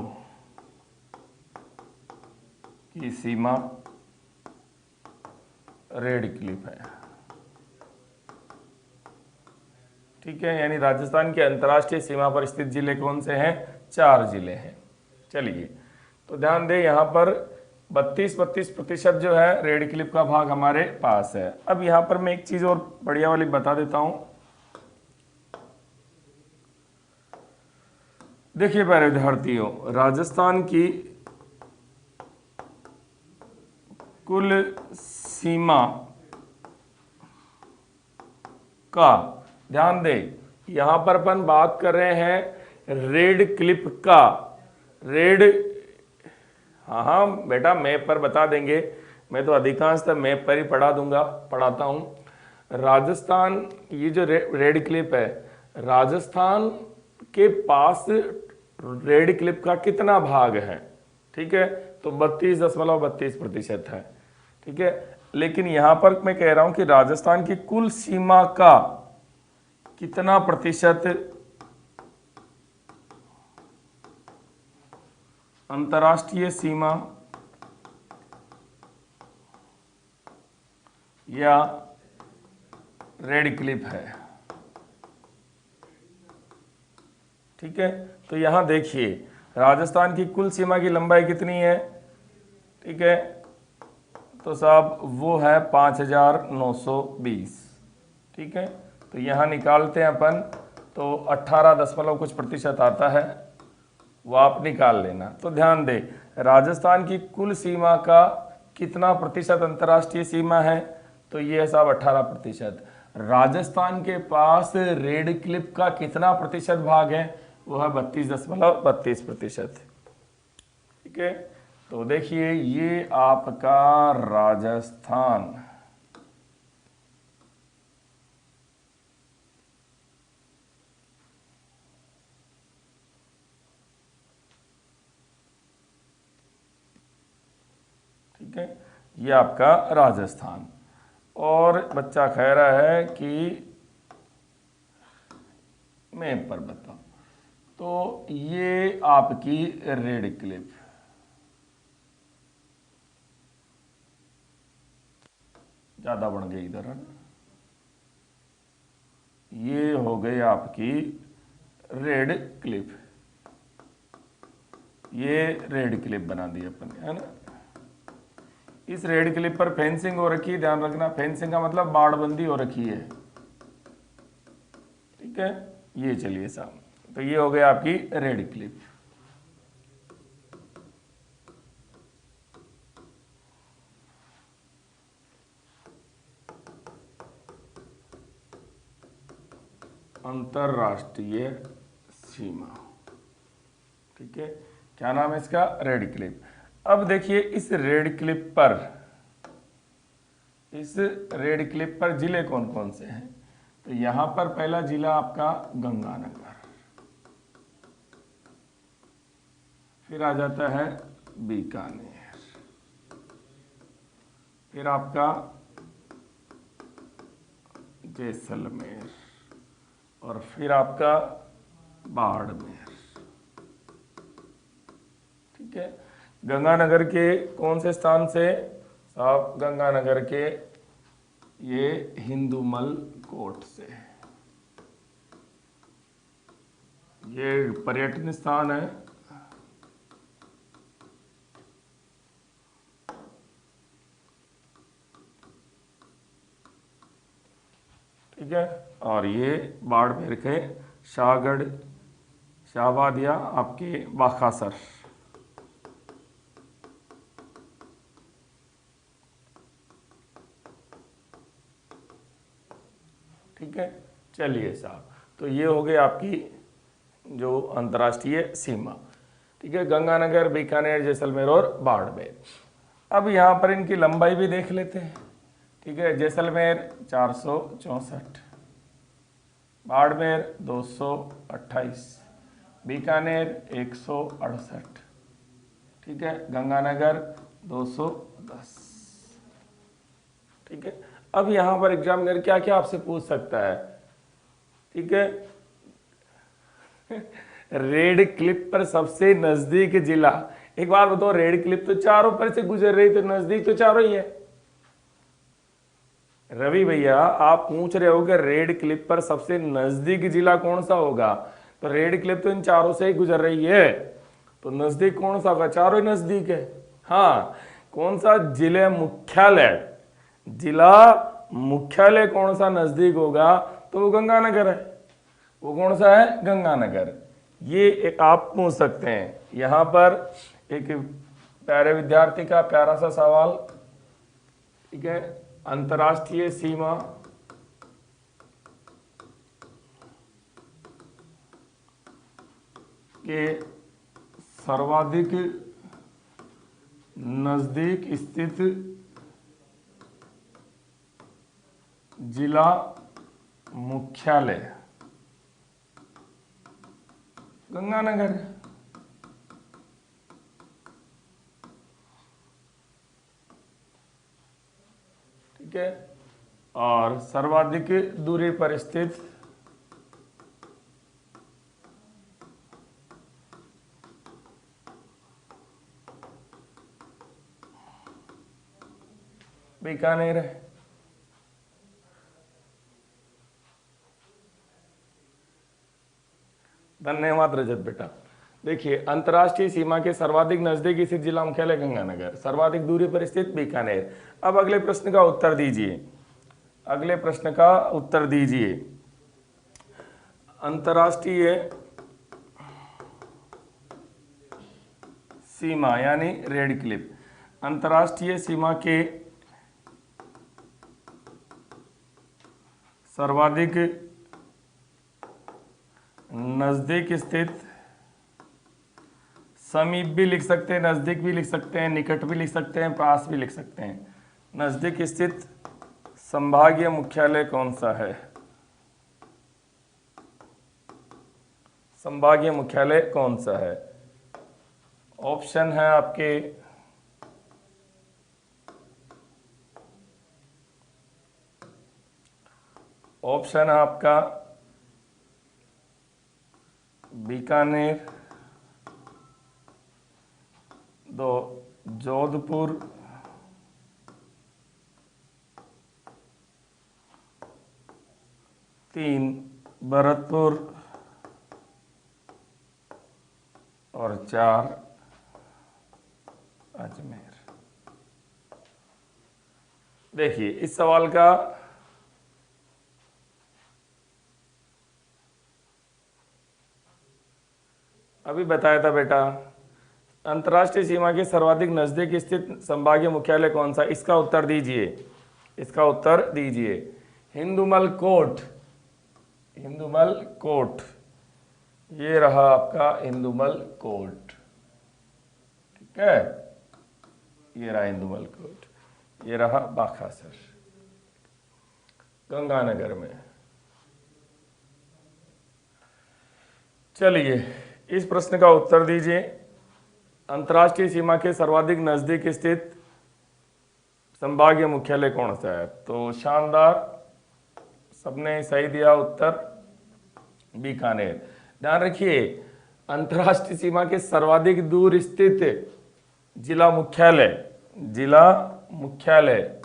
की सीमा रेड क्लिफ है। ठीक है, यानी राजस्थान के अंतर्राष्ट्रीय सीमा पर स्थित जिले कौन से हैं? 4 जिले हैं। चलिए, तो ध्यान दें यहाँ पर 32% जो है रेड क्लिफ का भाग हमारे पास है। अब यहाँ पर मैं एक चीज और बढ़िया वाली बता देता हूं। देखिए प्यारे विद्यार्थियों, राजस्थान की कुल सीमा का ध्यान दें, यहां पर अपन बात कर रहे हैं रेड क्लिफ का। रेड, हाँ बेटा मैप पर बता देंगे, मैं तो अधिकांशतः मैप पर ही पढ़ाता हूं। राजस्थान, ये जो रेड क्लिफ है, राजस्थान के पास रेड क्लिफ का कितना भाग है? ठीक है, तो 32.32% है। ठीक है, लेकिन यहां पर मैं कह रहा हूं कि राजस्थान की कुल सीमा का कितना प्रतिशत अंतर्राष्ट्रीय सीमा या रेड क्लिफ है। ठीक है, तो यहां देखिए राजस्थान की कुल सीमा की लंबाई कितनी है? ठीक है, तो साहब वो है 5920। ठीक है, तो यहां निकालते हैं अपन, तो 18 दशमलव कुछ प्रतिशत आता है, वो आप निकाल लेना। तो ध्यान दें, राजस्थान की कुल सीमा का कितना प्रतिशत अंतर्राष्ट्रीय सीमा है? तो ये है साहब 18%। राजस्थान के पास रेड क्लिफ का कितना प्रतिशत भाग है? वो है 32.32%। ठीक है, तो देखिए ये आपका राजस्थान ठीक है, ये आपका राजस्थान। और बच्चा कह रहा है कि मैप पर बताओ, तो ये आपकी रेड क्लिफ, ज्यादा बढ़ गई इधर, ये हो गई आपकी रेड क्लिफ, ये रेड क्लिफ बना दी अपन ने, है ना। इस रेड क्लिप पर फेंसिंग हो रखी है, ध्यान रखना, फेंसिंग का मतलब बाड़बंदी हो रखी है। ठीक है, ये चलिए साहब, तो ये हो गया आपकी रेड क्लिप। अंतरराष्ट्रीय सीमा। ठीक है, क्या नाम है इसका? Red clip. अब देखिए इस रेड क्लिप पर जिले कौन कौन से हैं? तो यहां पर पहला जिला आपका गंगानगर, फिर आ जाता है बीकानेर, फिर आपका जैसलमेर, और फिर आपका बाड़मेर। ठीक है, गंगानगर के कौन से स्थान से? साहब गंगानगर के ये हिंदूमल कोट से, ये पर्यटन स्थान है। ठीक है, और ये बाड़मेर के शाहगढ़, शाहबाद या आपके बाखासर। ठीक है, चलिए साहब, तो ये हो गई आपकी जो अंतर्राष्ट्रीय सीमा। ठीक है, गंगानगर, बीकानेर, जैसलमेर और बाड़मेर। अब यहाँ पर इनकी लंबाई भी देख लेते हैं। ठीक है, जैसलमेर 464, बाड़मेर 228, बीकानेर 168, ठीक है, गंगानगर 210, ठीक है। अब यहां पर एग्जामिनर क्या क्या आपसे पूछ सकता है, ठीक है। रेड क्लिप पर सबसे नजदीक जिला, एक बार बताओ, रेड क्लिप तो चारों पर से गुजर रही, तो नजदीक तो चारों ही है। रवि भैया आप पूछ रहे हो कि रेड क्लिप पर सबसे नजदीक जिला कौन सा होगा, तो रेड क्लिप तो इन चारों से ही गुजर रही है, तो नजदीक कौन सा होगा, चारों ही नजदीक है। हाँ, कौन सा जिले मुख्यालय, जिला मुख्यालय कौन सा नजदीक होगा, तो वो गंगानगर है। वो कौन सा है, गंगानगर। ये एक आप पूछ सकते हैं। यहां पर एक प्यारे विद्यार्थी का प्यारा सा सवाल, ठीक है, अंतर्राष्ट्रीय सीमा के सर्वाधिक नजदीक स्थित जिला मुख्यालय गंगानगर। ठीक है, और सर्वाधिक दूरी पर स्थित बीकानेर है। धन्यवाद रजत बेटा। देखिए, अंतर्राष्ट्रीय सीमा के सर्वाधिक नजदीक स्थित जिला मुख्यालय गंगानगर, सर्वाधिक दूरी पर स्थित बीकानेर। अब अगले प्रश्न का उत्तर दीजिए, अगले प्रश्न का उत्तर दीजिए। अंतर्राष्ट्रीय सीमा यानी रेड क्लिप, अंतर्राष्ट्रीय सीमा के सर्वाधिक नजदीक स्थित, समीप भी लिख सकते हैं, नजदीक भी लिख सकते हैं, निकट भी लिख सकते हैं, पास भी लिख सकते हैं। नजदीक स्थित संभागीय मुख्यालय कौन सा है, संभागीय मुख्यालय कौन सा है। ऑप्शन है आपके ऑप्शन है आपका बीकानेर, दो जोधपुर, तीन भरतपुर और चार अजमेर। देखिए, इस सवाल का अभी बताया था बेटा, अंतर्राष्ट्रीय सीमा के सर्वाधिक नजदीक स्थित संभागीय मुख्यालय कौन सा, इसका उत्तर दीजिए, इसका उत्तर दीजिए। हिंदुमल कोट, हिंदुमल कोट, ये रहा आपका हिंदुमल कोट, ठीक है, ये रहा हिंदुमल कोट, ये रहा बाखासर गंगानगर में। चलिए, इस प्रश्न का उत्तर दीजिए। अंतर्राष्ट्रीय सीमा के सर्वाधिक नजदीक स्थित संभागीय मुख्यालय कौन सा है, तो शानदार, सबने सही दिया उत्तर, बीकानेर। ध्यान रखिए, अंतर्राष्ट्रीय सीमा के सर्वाधिक दूर स्थित जिला मुख्यालय, जिला मुख्यालय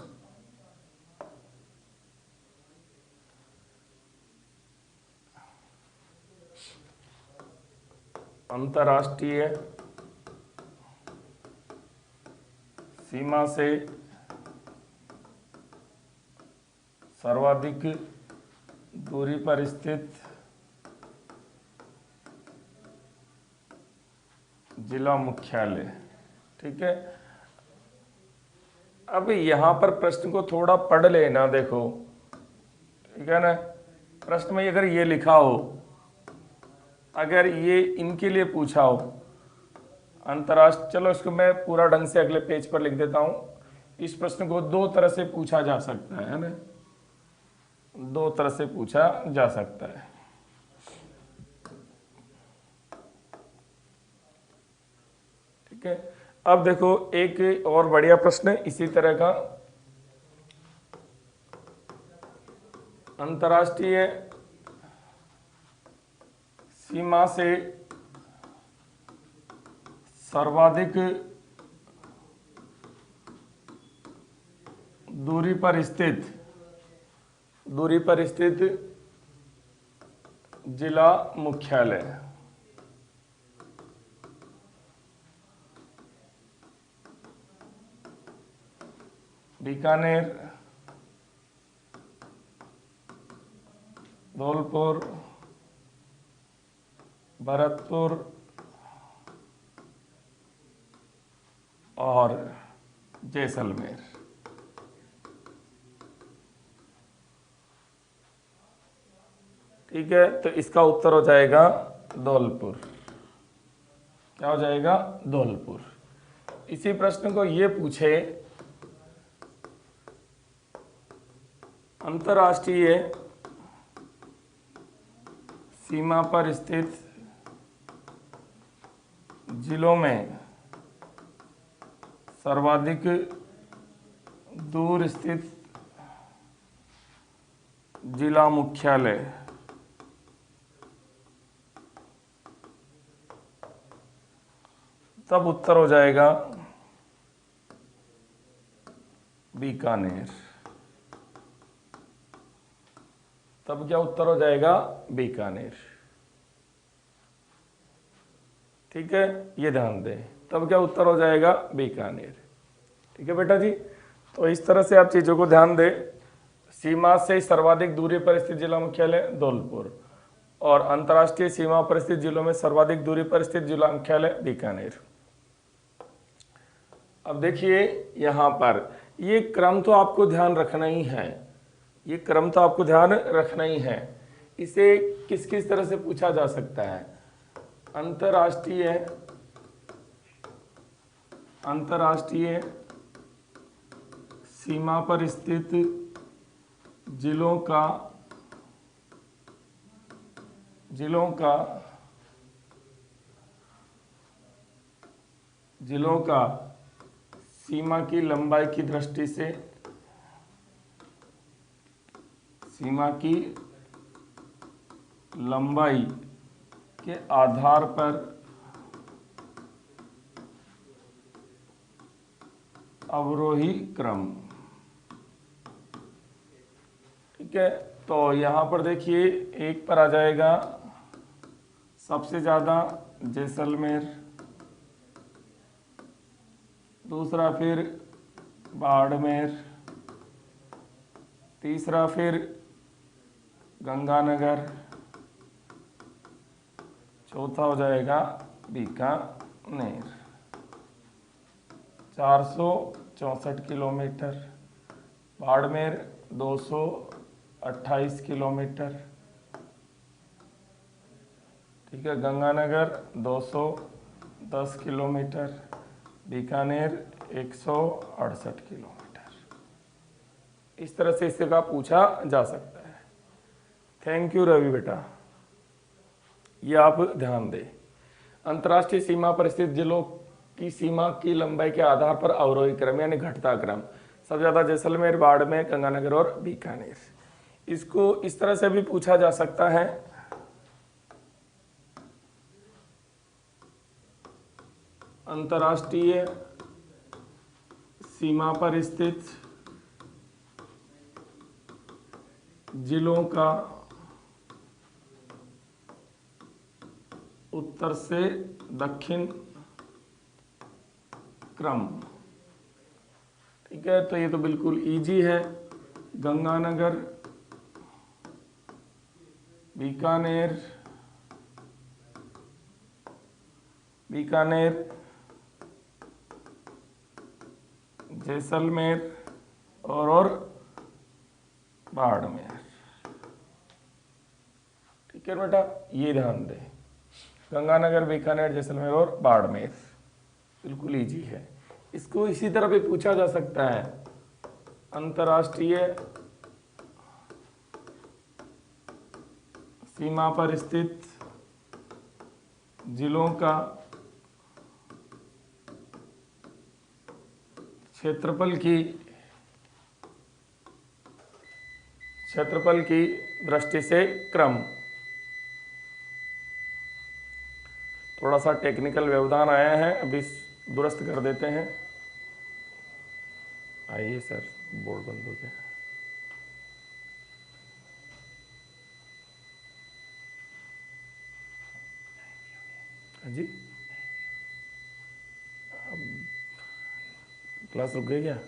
अंतर्राष्ट्रीय सीमा से सर्वाधिक दूरी पर स्थित जिला मुख्यालय, ठीक है। अब यहां पर प्रश्न को थोड़ा पढ़ लेना, देखो, ठीक है ना। प्रश्न में अगर ये लिखा हो, अगर ये इनके लिए पूछा हो अंतर्राष्ट्रीय, चलो इसको मैं पूरा ढंग से अगले पेज पर लिख देता हूं। इस प्रश्न को दो तरह से पूछा जा सकता है ना, दो तरह से पूछा जा सकता है। ठीक है। अब देखो एक और बढ़िया प्रश्न इसी तरह का, अंतर्राष्ट्रीय सीमा से सर्वाधिक दूरी पर स्थित जिला मुख्यालय। बीकानेर, धौलपुर, भरतपुर और जैसलमेर। ठीक है, तो इसका उत्तर हो जाएगा धौलपुर। क्या हो जाएगा? धौलपुर। इसी प्रश्न को ये पूछे, अंतर्राष्ट्रीय सीमा पर स्थित जिलों में सर्वाधिक दूर स्थित जिला मुख्यालय। तब उत्तर हो जाएगा बीकानेर। तब क्या उत्तर हो जाएगा? बीकानेर। ठीक है, ये ध्यान दें, तब क्या उत्तर हो जाएगा? बीकानेर। ठीक है बेटा जी, तो इस तरह से आप चीज़ों को ध्यान दें। सीमा से सर्वाधिक दूरी पर स्थित जिला मुख्यालय धौलपुर, और अंतर्राष्ट्रीय सीमा पर स्थित जिलों में सर्वाधिक दूरी पर स्थित जिला मुख्यालय बीकानेर। अब देखिए यहाँ पर ये क्रम तो आपको ध्यान रखना ही है, ये क्रम तो आपको ध्यान रखना ही है। इसे किस किस तरह से पूछा जा सकता है? अंतर्राष्ट्रीय सीमा पर स्थित जिलों का सीमा की लंबाई की दृष्टि से, सीमा की लंबाई के आधार पर अवरोही क्रम। ठीक है, तो यहाँ पर देखिए एक पर आ जाएगा सबसे ज़्यादा जैसलमेर, दूसरा फिर बाड़मेर, तीसरा फिर गंगानगर, चौथा हो जाएगा बीकानेर। 464 किलोमीटर, बाड़मेर 228 किलोमीटर, ठीक है, गंगानगर 210 किलोमीटर, बीकानेर 168 किलोमीटर। इस तरह से इसका पूछा जा सकता है। थैंक यू रवि बेटा, ये आप ध्यान दें। अंतर्राष्ट्रीय सीमा पर स्थित जिलों की सीमा की लंबाई के आधार पर अवरोही क्रम यानी घटता क्रम, सबसे ज़्यादा जैसलमेर, बाड़मेर, गंगानगर और बीकानेर। इसको इस तरह से भी पूछा जा सकता है, अंतर्राष्ट्रीय सीमा पर स्थित जिलों का उत्तर से दक्षिण क्रम। ठीक है, तो ये तो बिल्कुल इजी है। गंगानगर, बीकानेर, जैसलमेर और बाड़मेर। ठीक है बेटा, ये ध्यान दें, गंगानगर, बीकानेर, जैसलमेर और बाड़मेर, बिल्कुल इजी है। इसको इसी तरह भी पूछा जा सकता है, अंतर्राष्ट्रीय सीमा पर स्थित जिलों का क्षेत्रफल की दृष्टि से क्रम। थोड़ा सा टेक्निकल व्यवधान आया है, अभी दुरुस्त कर देते हैं। आइए सर, बोर्ड बंद हो गया। हाँ जी, क्लास रुक गई क्या?